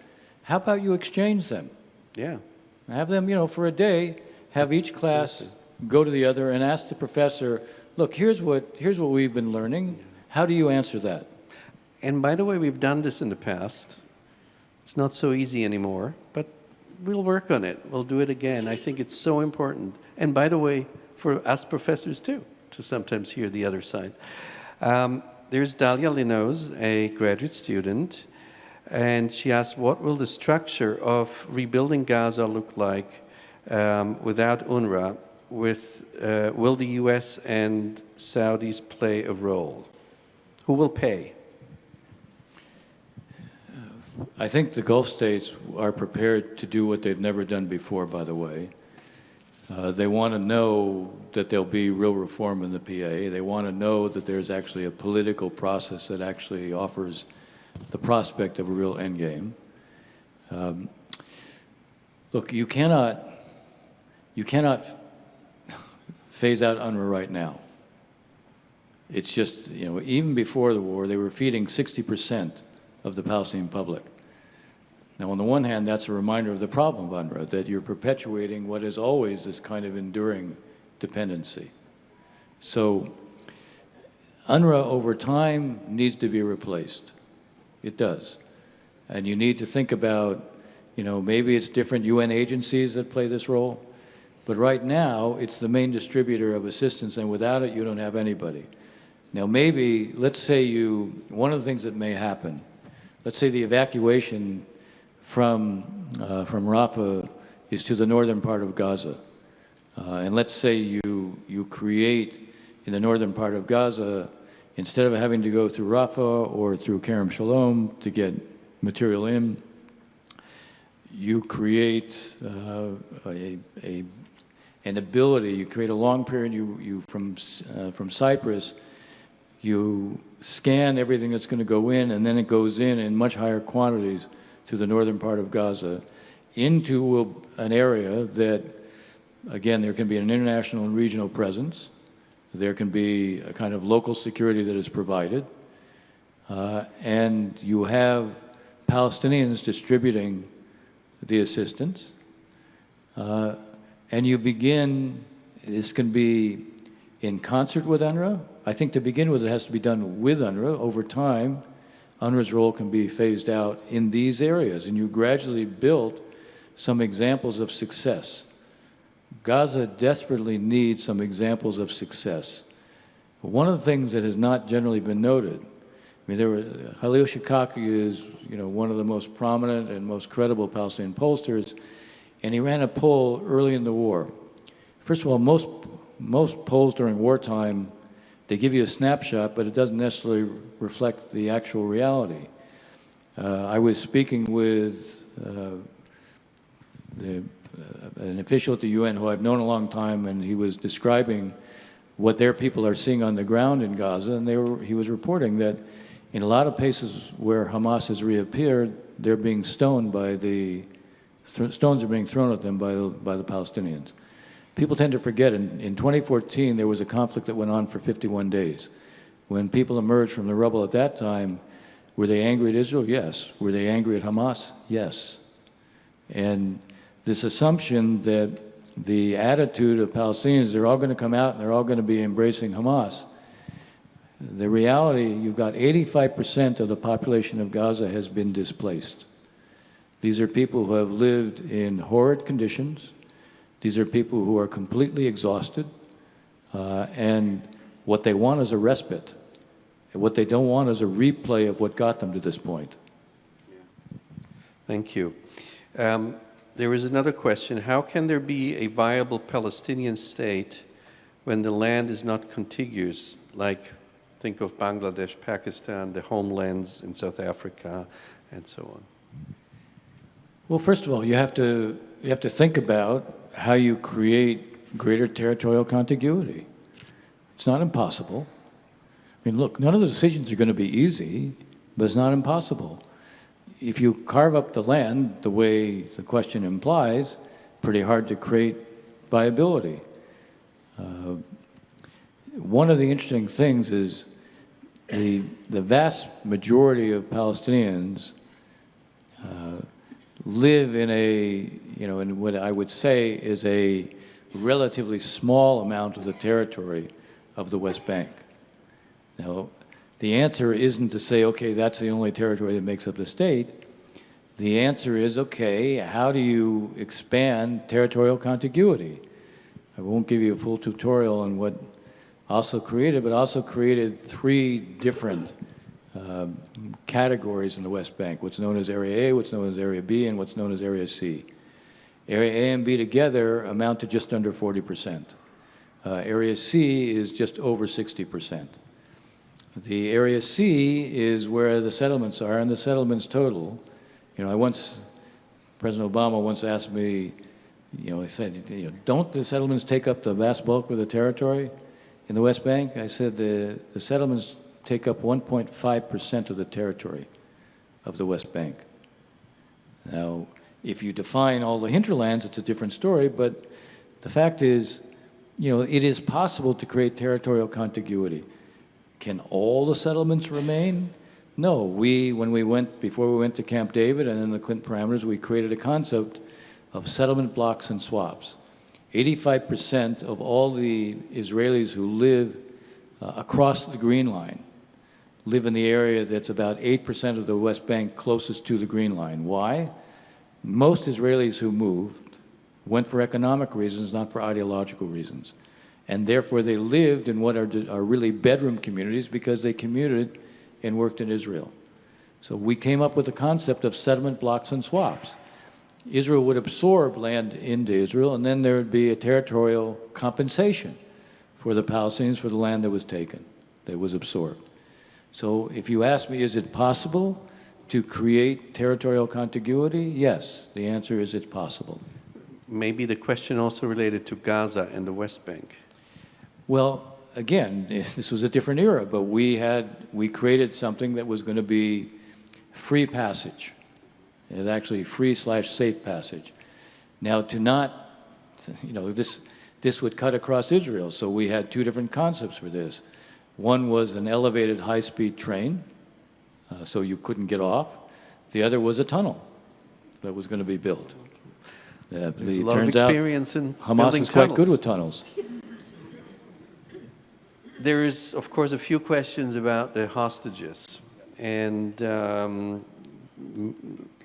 How about you exchange them? Yeah. Have them, for a day, have each class go to the other and ask the professor, look, here's what we've been learning. How do you answer that? And by the way, we've done this in the past. It's not so easy anymore, but we'll work on it. We'll do it again. I think it's so important. And by the way, for us professors too, to sometimes hear the other side. There's Dalia Linoz, a graduate student, and she asked, what will the structure of rebuilding Gaza look like without UNRWA? Will the U.S. and Saudis play a role? Who will pay? I think the Gulf states are prepared to do what they've never done before, by the way. They want to know that there'll be real reform in the PA. They want to know that there's actually a political process that actually offers the prospect of a real endgame. Look, you cannot phase out UNRWA right now. It's just, even before the war, they were feeding 60% of the Palestinian public. Now, on the one hand, that's a reminder of the problem of UNRWA, that you're perpetuating what is always this kind of enduring dependency. So UNRWA over time needs to be replaced. It does. And you need to think about, maybe it's different UN agencies that play this role. But right now, it's the main distributor of assistance, and without it, you don't have anybody. Now, maybe, let's say one of the things that may happen, let's say the evacuation from Rafah is to the northern part of Gaza. And let's say you create in the northern part of Gaza, instead of having to go through Rafah or through Kerem Shalom to get material in, you create an ability. You create a long period. You from Cyprus, you scan everything that's going to go in, and then it goes in much higher quantities to the northern part of Gaza, into an area that, again, there can be an international and regional presence. There can be a kind of local security that is provided. And you have Palestinians distributing the assistance. And you begin, this can be in concert with UNRWA. I think to begin with, it has to be done with UNRWA. Over time, UNRWA's role can be phased out in these areas, and you gradually build some examples of success. Gaza desperately needs some examples of success. One of the things that has not generally been noted, I mean, Khalil Shikaki is, one of the most prominent and most credible Palestinian pollsters, and he ran a poll early in the war. First of all, most polls during wartime, they give you a snapshot, but it doesn't necessarily reflect the actual reality. I was speaking with an official at the UN who I've known a long time, and he was describing what their people are seeing on the ground in Gaza, and he was reporting that in a lot of places where Hamas has reappeared, they're being stoned by stones are being thrown at them by the Palestinians. People tend to forget, in 2014, there was a conflict that went on for 51 days. When people emerged from the rubble at that time, were they angry at Israel? Yes. Were they angry at Hamas? Yes. And this assumption that the attitude of Palestinians, they're all going to come out and they're all going to be embracing Hamas. The reality, you've got 85% of the population of Gaza has been displaced. These are people who have lived in horrid conditions. These are people who are completely exhausted, and what they want is a respite. And what they don't want is a replay of what got them to this point. Thank you. There is another question. How can there be a viable Palestinian state when the land is not contiguous? Like, think of Bangladesh, Pakistan, the homelands in South Africa, and so on. Well, first of all, you have to think about how you create greater territorial contiguity. It's not impossible. I mean, look, none of the decisions are going to be easy, but it's not impossible. If you carve up the land the way the question implies, pretty hard to create viability. One of the interesting things is the vast majority of Palestinians live in in what I would say is a relatively small amount of the territory of the West Bank. Now, the answer isn't to say, okay, that's the only territory that makes up the state. The answer is, okay, how do you expand territorial contiguity? I won't give you a full tutorial on what Oslo created, but Oslo created three different categories in the West Bank, what's known as Area A, what's known as Area B, and what's known as Area C. Area A and B together amount to just under 40%. Area C is just over 60%. The Area C is where the settlements are, and the settlements total, President Obama once asked me, he said, don't the settlements take up the vast bulk of the territory in the West Bank? I said, the settlements take up 1.5% of the territory of the West Bank. Now, if you define all the hinterlands, it's a different story, but the fact is, it is possible to create territorial contiguity. Can all the settlements remain? No. Before we went to Camp David and then the Clinton parameters, we created a concept of settlement blocks and swaps. 85% of all the Israelis who live across the Green Line live in the area that's about 8% of the West Bank closest to the Green Line. Why? Most Israelis who moved went for economic reasons, not for ideological reasons. And therefore they lived in what are really bedroom communities because they commuted and worked in Israel. So we came up with the concept of settlement blocks and swaps. Israel would absorb land into Israel, and then there would be a territorial compensation for the Palestinians for the land that was taken, that was absorbed. So if you ask me, is it possible to create territorial contiguity? Yes, the answer is it's possible. maybe the question also related to Gaza and the West Bank. Well, again, this was a different era, but we created something that was going to be free passage. It's actually free/safe passage. Now, this would cut across Israel, so we had two different concepts for this. One was an elevated high-speed train, so you couldn't get off. The other was a tunnel that was going to be built. There's a lot of experience in Hamas building is quite tunnels. good with tunnels. There is, of course, a few questions about the hostages. And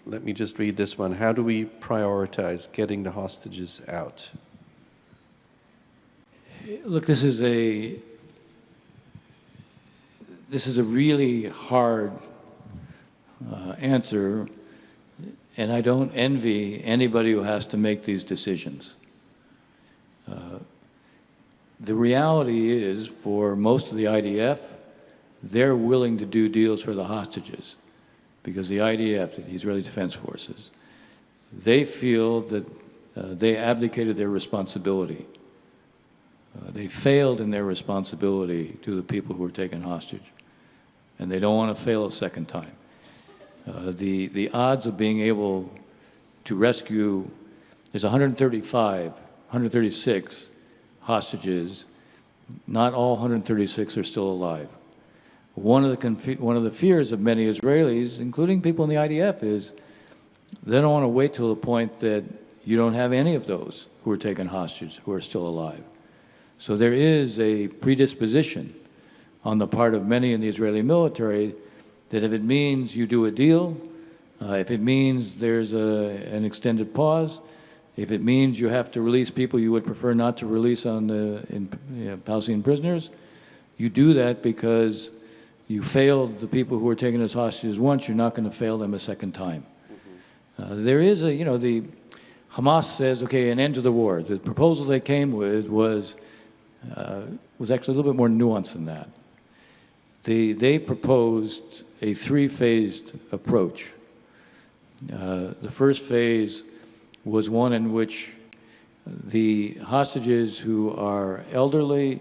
let me just read this one. How do we prioritize getting the hostages out? Look, this is a really hard answer, and I don't envy anybody who has to make these decisions. The reality is, for most of the IDF, they're willing to do deals for the hostages because the IDF, the Israeli Defense Forces, they feel that they abdicated their responsibility. They failed in their responsibility to the people who were taken hostage, and they don't want to fail a second time. The odds of being able to rescue, there's 136 hostages. Not all 136 are still alive. One of the fears of many Israelis, including people in the IDF, is they don't want to wait till the point that you don't have any of those who are taken hostage who are still alive. So there is a predisposition on the part of many in the Israeli military that if it means you do a deal, if it means there's an extended pause, if it means you have to release people you would prefer not to release Palestinian prisoners, you do that because you failed the people who were taken as hostages once, you're not going to fail them a second time. There is the Hamas says, okay, an end to the war. The proposal they came with was actually a little bit more nuanced than that. They proposed a three-phased approach. The first phase was one in which the hostages who are elderly,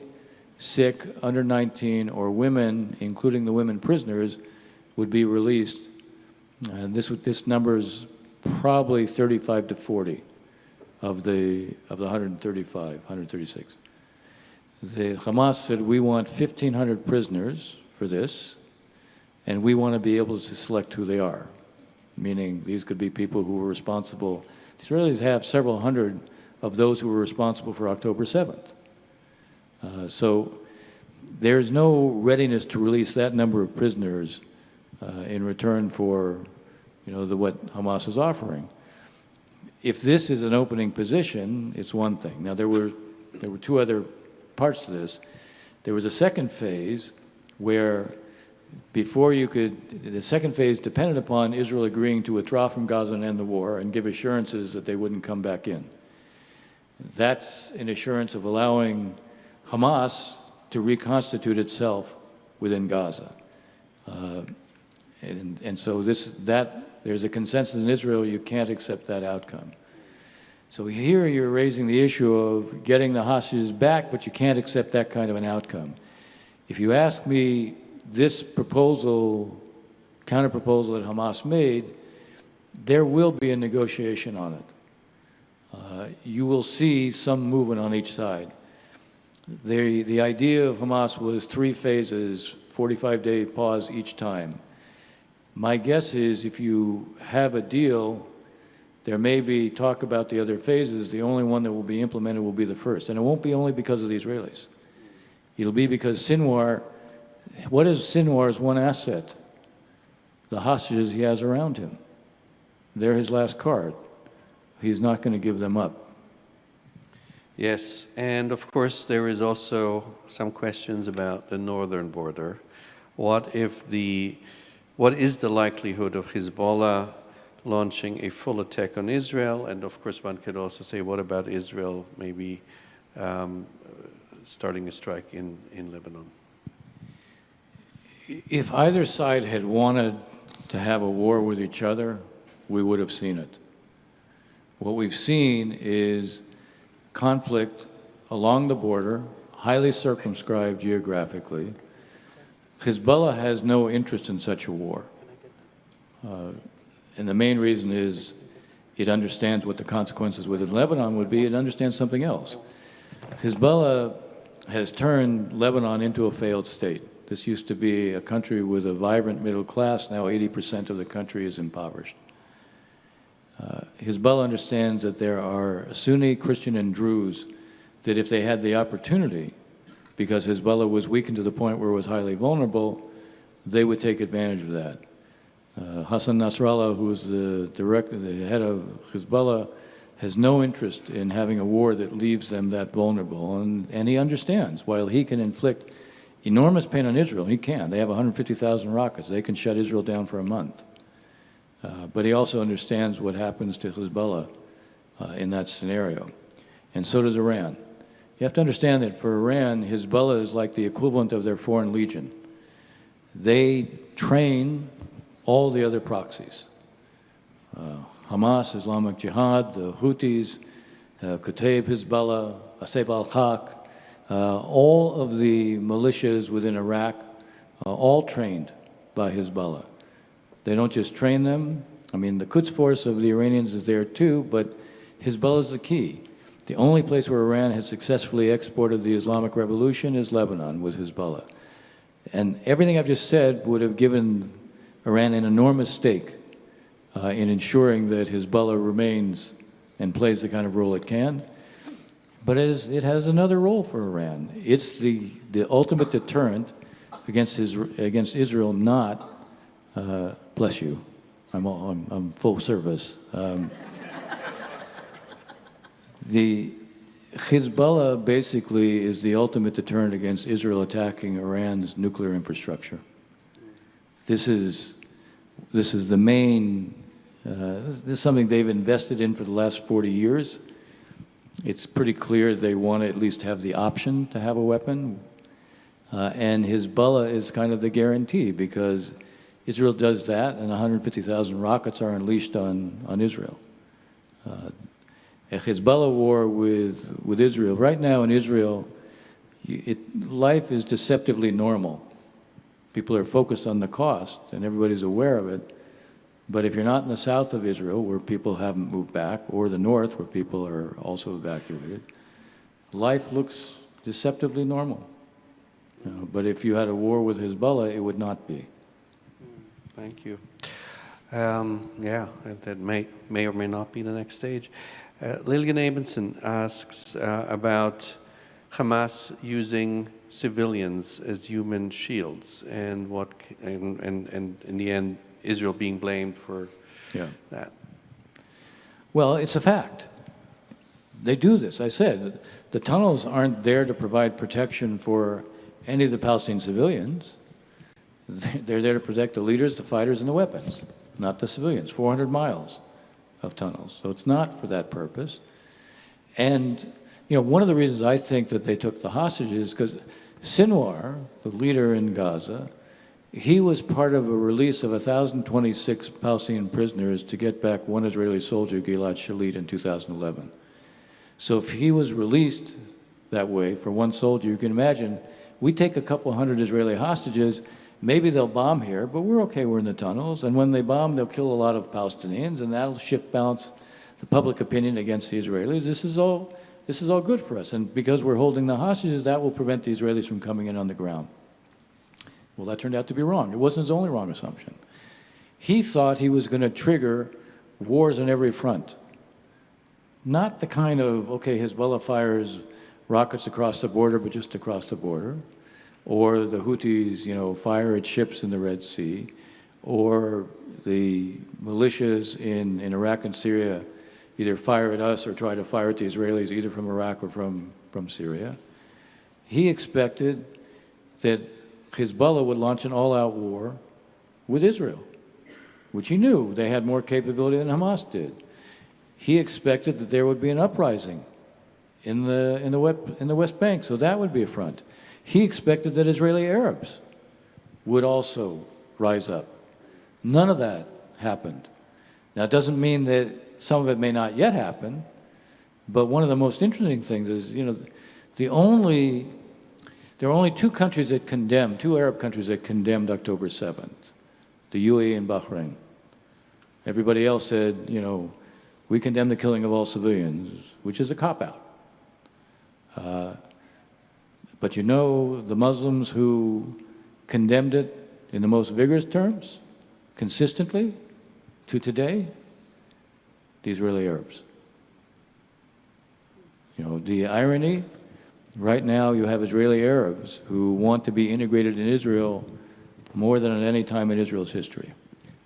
sick, under 19, or women, including the women prisoners, would be released. And this number is probably 35 to 40 of the 136. The Hamas said, we want 1,500 prisoners for this, and we want to be able to select who they are, meaning these could be people who were responsible. The Israelis have several hundred of those who were responsible for October 7th. So there's no readiness to release that number of prisoners in return for what Hamas is offering. If this is an opening position, it's one thing. Now there were two other parts to this. There was a second phase where the second phase depended upon Israel agreeing to withdraw from Gaza and end the war and give assurances that they wouldn't come back in. That's an assurance of allowing Hamas to reconstitute itself within Gaza. And so there's a consensus in Israel, you can't accept that outcome. So here you're raising the issue of getting the hostages back, but you can't accept that kind of an outcome. If you ask me, this counter-proposal that Hamas made, there will be a negotiation on it. You will see some movement on each side. The idea of Hamas was 3 phases, 45-day pause each time. My guess is if you have a deal, there may be talk about the other phases. The only one that will be implemented will be the first. And it won't be only because of the Israelis. It'll be because Sinwar, what is Sinwar's one asset? The hostages he has around him. They're his last card. He's not going to give them up. Yes, and of course there is also some questions about the northern border. What is the likelihood of Hezbollah launching a full attack on Israel? And of course one could also say, what about Israel maybe starting a strike in Lebanon? If either side had wanted to have a war with each other, we would have seen it. What we've seen is conflict along the border, highly circumscribed geographically. Hezbollah has no interest in such a war. And the main reason is it understands what the consequences within Lebanon would be. It understands something else. Hezbollah has turned Lebanon into a failed state. This used to be a country with a vibrant middle class. Now 80% of the country is impoverished. Hezbollah understands that there are Sunni, Christian, and Druze that if they had the opportunity, because Hezbollah was weakened to the point where it was highly vulnerable, they would take advantage of that. Hassan Nasrallah, who is the head of Hezbollah, has no interest in having a war that leaves them that vulnerable. And he understands, while he can inflict enormous pain on Israel, he can. They have 150,000 rockets. They can shut Israel down for a month. But he also understands what happens to Hezbollah in that scenario. And so does Iran. You have to understand that for Iran, Hezbollah is like the equivalent of their foreign legion. They train all the other proxies. Hamas, Islamic Jihad, the Houthis, Kataib Hezbollah, Asayb al-Haq, all of the militias within Iraq, all trained by Hezbollah. They don't just train them. I mean, the Quds force of the Iranians is there too, but Hezbollah is the key. The only place where Iran has successfully exported the Islamic Revolution is Lebanon with Hezbollah. And everything I've just said would have given Iran an enormous stake in ensuring that Hezbollah remains and plays the kind of role it can. But it has another role for Iran. It's the ultimate deterrent against Israel, not, bless you, I'm full service. The Hezbollah basically is the ultimate deterrent against Israel attacking Iran's nuclear infrastructure. This is the main, this is something they've invested in for the last 40 years. It's pretty clear they want to at least have the option to have a weapon. And Hezbollah is kind of the guarantee, because Israel does that and 150,000 rockets are unleashed on Israel. A Hezbollah war with Israel, right now in Israel, life is deceptively normal. People are focused on the cost, and everybody's aware of it. But if you're not in the south of Israel, where people haven't moved back, or the north, where people are also evacuated, life looks deceptively normal. But if you had a war with Hezbollah, it would not be. Thank you. Yeah, that may or may not be the next stage. Lillian Abinson asks about Hamas using civilians as human shields, and in the end, Israel being blamed for that. Well, it's a fact. They do this. I said the tunnels aren't there to provide protection for any of the Palestinian civilians. They're there to protect the leaders, the fighters, and the weapons, not the civilians. 400 miles of tunnels. So it's not for that purpose. And, one of the reasons I think that they took the hostages is because Sinwar, the leader in Gaza, he was part of a release of 1,026 Palestinian prisoners to get back one Israeli soldier, Gilad Shalit, in 2011. So if he was released that way for one soldier, you can imagine, we take a couple hundred Israeli hostages, maybe they'll bomb here, but we're okay, we're in the tunnels. And when they bomb, they'll kill a lot of Palestinians, and that'll balance the public opinion against the Israelis. This is all good for us. And because we're holding the hostages, that will prevent the Israelis from coming in on the ground. Well, that turned out to be wrong. It wasn't his only wrong assumption. He thought he was going to trigger wars on every front. Not the kind of, okay, Hezbollah fires rockets across the border, but just across the border. Or the Houthis, fire at ships in the Red Sea, or the militias in Iraq and Syria either fire at us or try to fire at the Israelis, either from Iraq or from Syria. He expected that Hezbollah would launch an all-out war with Israel, which he knew they had more capability than Hamas did. He expected that there would be an uprising in the West Bank, so that would be a front. He expected that Israeli Arabs would also rise up. None of that happened. Now, it doesn't mean that some of it may not yet happen, but one of the most interesting things is, there are only two Arab countries that condemned October 7th, the UAE and Bahrain. Everybody else said, we condemn the killing of all civilians, which is a cop-out. But the Muslims who condemned it in the most vigorous terms, consistently, to today, the Israeli Arabs. The irony, right now you have Israeli Arabs who want to be integrated in Israel more than at any time in Israel's history.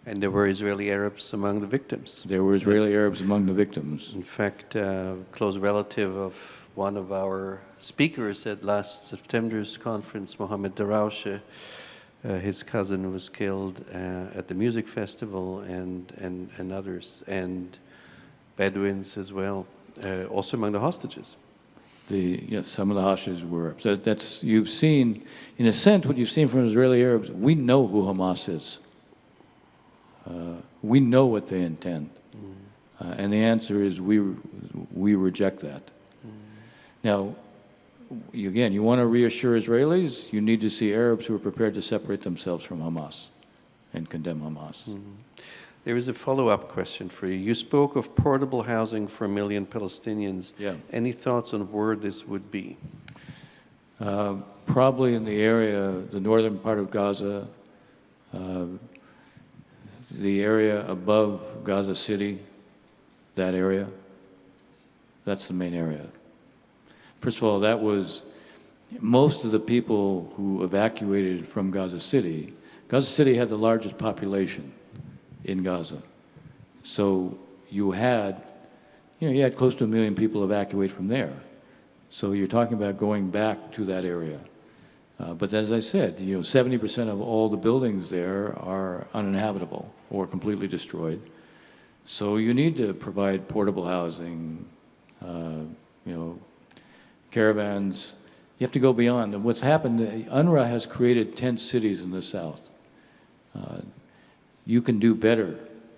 And there were Israeli Arabs among the victims. There were Israeli Arabs among the victims. In fact, a close relative of one of our speakers at last September's conference, Mohammed Darawshe, his cousin was killed at the music festival, and others, and Bedouins as well, also among the hostages. Some of the hostages were. So you've seen, in a sense, what you've seen from Israeli Arabs. We know who Hamas is. We know what they intend, and the answer is we reject that. Now, you want to reassure Israelis, you need to see Arabs who are prepared to separate themselves from Hamas and condemn Hamas. There is a follow-up question for you. You spoke of portable housing for 1 million Palestinians. Yeah. Any thoughts on where this would be? Probably in the area, the northern part of Gaza, the area above Gaza City, that area. That's the main area. First of all, that was most of the people who evacuated from Gaza City. Gaza City had the largest population in Gaza. So you had close to 1 million people evacuate from there. So you're talking about going back to that area. But as I said, 70% of all the buildings there are uninhabitable or completely destroyed. So you need to provide portable housing, caravans. You have to go beyond. And what's happened, UNRWA has created tent cities in the south. You can do better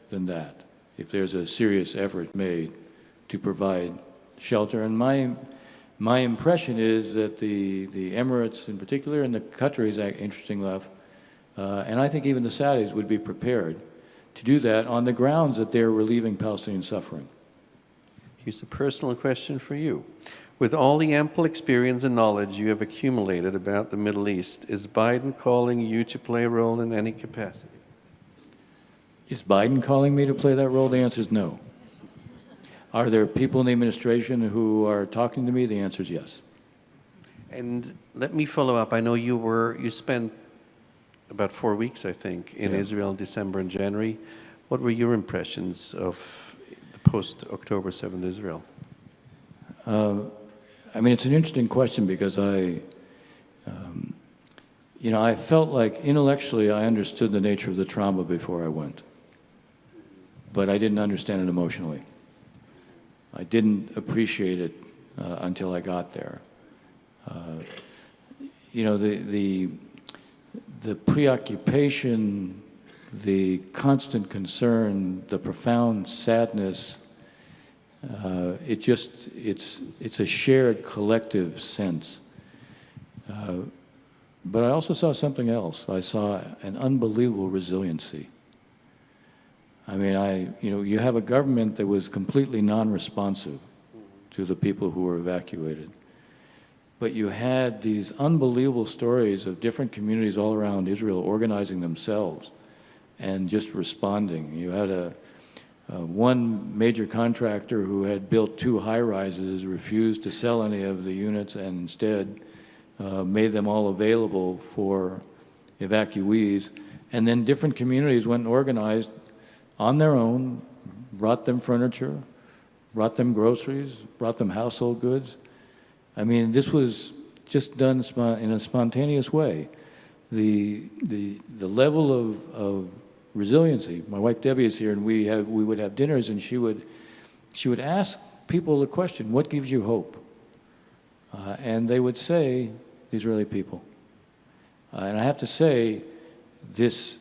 than that if there's a serious effort made to provide shelter. And my impression is that the Emirates in particular, and the Qataris, interesting enough, and I think even the Saudis would be prepared to do that on the grounds that they're relieving Palestinian suffering. Here's a personal question for you. With all the ample experience and knowledge you have accumulated about the Middle East, is Biden calling you to play a role in any capacity? Is Biden calling me to play that role? The answer is no. Are there people in the administration who are talking to me? The answer is yes. And let me follow up. I know you spent about 4 weeks, I think, in Israel, December and January. What were your impressions of the post-October 7th Israel? It's an interesting question because I felt like intellectually I understood the nature of the trauma before I went, but I didn't understand it emotionally. I didn't appreciate it until I got there. The preoccupation, the constant concern, the profound sadness, it's a shared collective sense. But I also saw something else. I saw an unbelievable resiliency. You have a government that was completely non-responsive to the people who were evacuated. But you had these unbelievable stories of different communities all around Israel organizing themselves and just responding. You had one major contractor who had built 2 high-rises refused to sell any of the units and instead made them all available for evacuees. And then different communities went and organized on their own, brought them furniture, brought them groceries, brought them household goods. This was just done in a spontaneous way. The level of resiliency. My wife Debbie is here, and we would have dinners, and she would ask people the question, "What gives you hope?" And they would say, "The Israeli people." And I have to say, this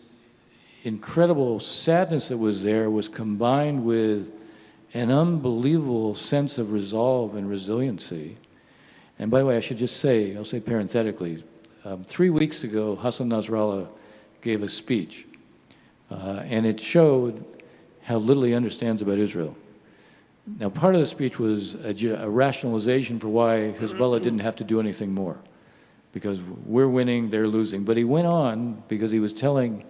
incredible sadness that was there was combined with an unbelievable sense of resolve and resiliency. And by the way, I should just say, I'll say parenthetically, 3 weeks ago, Hassan Nasrallah gave a speech, and it showed how little he understands about Israel. Now, part of the speech was a rationalization for why Hezbollah didn't have to do anything more, because we're winning, they're losing. But he went on because he was telling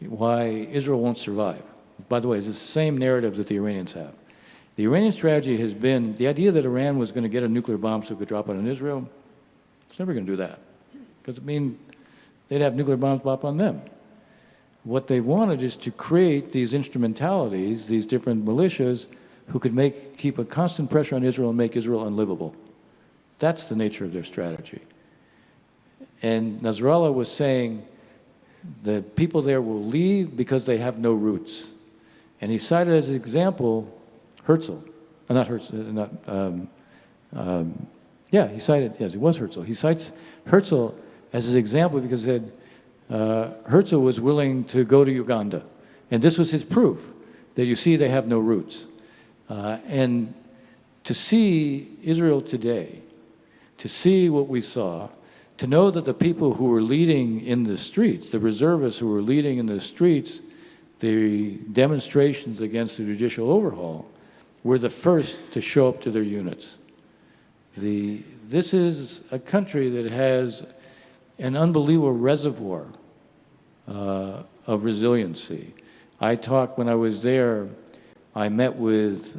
why Israel won't survive. By the way, it's the same narrative that the Iranians have. The Iranian strategy has been the idea that Iran was going to get a nuclear bomb so it could drop it on Israel. It's never going to do that, because it means they'd have nuclear bombs drop on them. What they wanted is to create these instrumentalities, these different militias, who could keep a constant pressure on Israel and make Israel unlivable. That's the nature of their strategy. And Nasrallah was saying the people there will leave because they have no roots. And he cited as an example Herzl. Not Herzl, he cited, yes, it was Herzl. He cites Herzl as an example because he said Herzl was willing to go to Uganda. And this was his proof that you see they have no roots. And to see Israel today, to see what we saw, to know that the people who were leading in the streets, the reservists who were leading in the streets, the demonstrations against the judicial overhaul, were the first to show up to their units. This is a country that has an unbelievable reservoir of resiliency. When I was there, I met with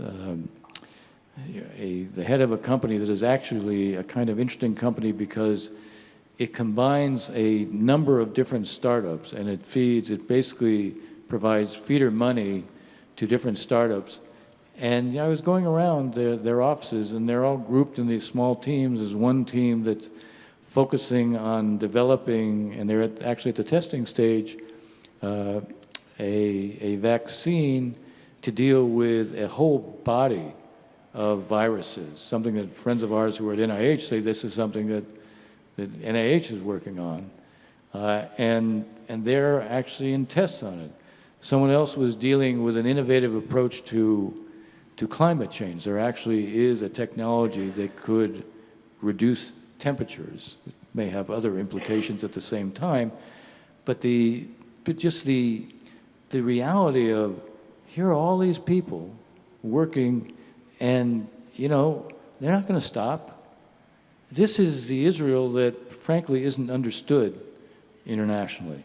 the head of a company that is actually a kind of interesting company because it combines a number of different startups, and it basically provides feeder money to different startups. And I was going around their offices, and they're all grouped in these small teams. There's one team that's focusing on developing, and they're actually at the testing stage, a vaccine to deal with a whole body of viruses, something that friends of ours who are at NIH say this is something that NIH is working on, and they're actually in tests on it. Someone else was dealing with an innovative approach to climate change. There actually is a technology that could reduce temperatures. It may have other implications at the same time, but just the reality of here are all these people working, and they're not going to stop. This is the Israel that, frankly, isn't understood internationally.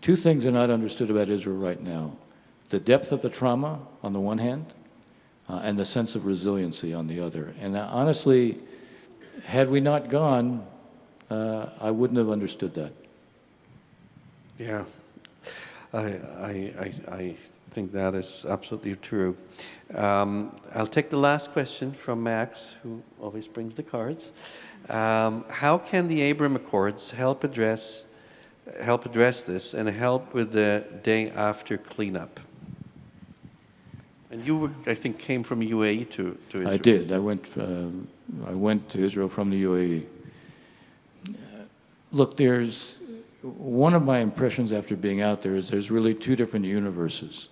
Two things are not understood about Israel right now: the depth of the trauma on the one hand, and the sense of resiliency on the other. And honestly, had we not gone, I wouldn't have understood that. Yeah, I think that is absolutely true. I'll take the last question from Max, who always brings the cards. How can the Abraham Accords help address this and help with the day after cleanup? And you, I think, came from UAE to Israel. I did. I went to Israel from the UAE. Look, one of my impressions after being out there is there's really two different universes.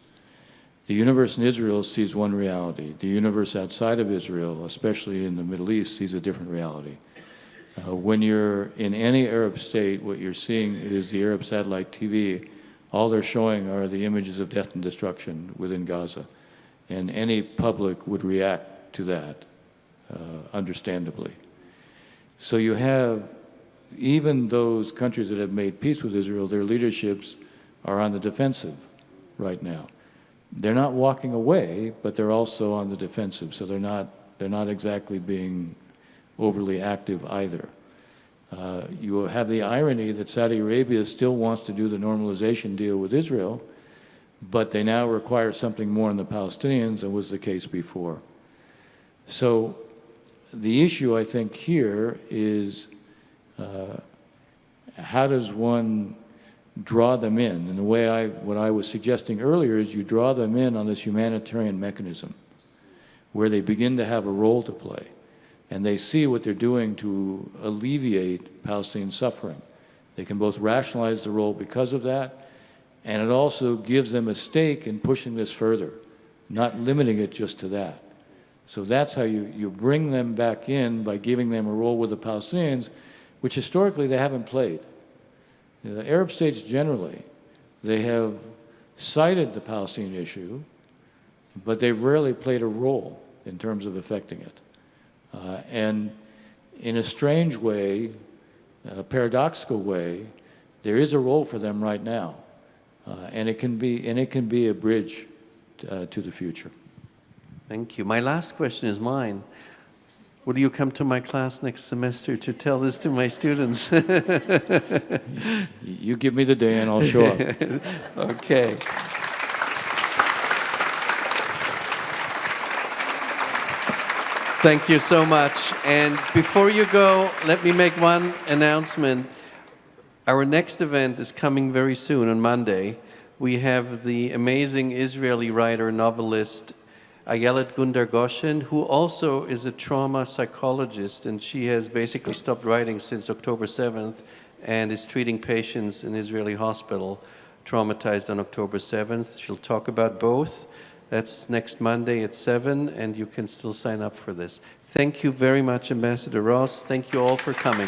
The universe in Israel sees one reality. The universe outside of Israel, especially in the Middle East, sees a different reality. When you're in any Arab state, what you're seeing is the Arab satellite TV. All they're showing are the images of death and destruction within Gaza. And any public would react to that, understandably. So you have, even those countries that have made peace with Israel, their leaderships are on the defensive right now. They're not walking away, but they're also on the defensive. So they're not exactly being overly active either. You have the irony that Saudi Arabia still wants to do the normalization deal with Israel, but they now require something more in the Palestinians than was the case before. So the issue, I think, here is how does one draw them in? And what I was suggesting earlier is you draw them in on this humanitarian mechanism where they begin to have a role to play. And they see what they're doing to alleviate Palestinian suffering. They can both rationalize the role because of that, and it also gives them a stake in pushing this further. not limiting it just to that. So that's how you bring them back in by giving them a role with the Palestinians, which historically they haven't played. The Arab states generally, they have cited the Palestinian issue, but they've rarely played a role in terms of affecting it. And in a strange way, a paradoxical way, there is a role for them right now, and it can be a bridge to the future. Thank you. My last question is mine. Will you come to my class next semester to tell this to my students? You give me the day and I'll show up. Okay. Thank you so much. And before you go, let me make one announcement. Our next event is coming very soon on Monday. We have the amazing Israeli writer, novelist, Ayelet Gundar Goshen, who also is a trauma psychologist, and she has basically stopped writing since October 7th and is treating patients in Israeli hospital traumatized on October 7th. She'll talk about both. That's next Monday at 7, and you can still sign up for this. Thank you very much, Ambassador Ross. Thank you all for coming.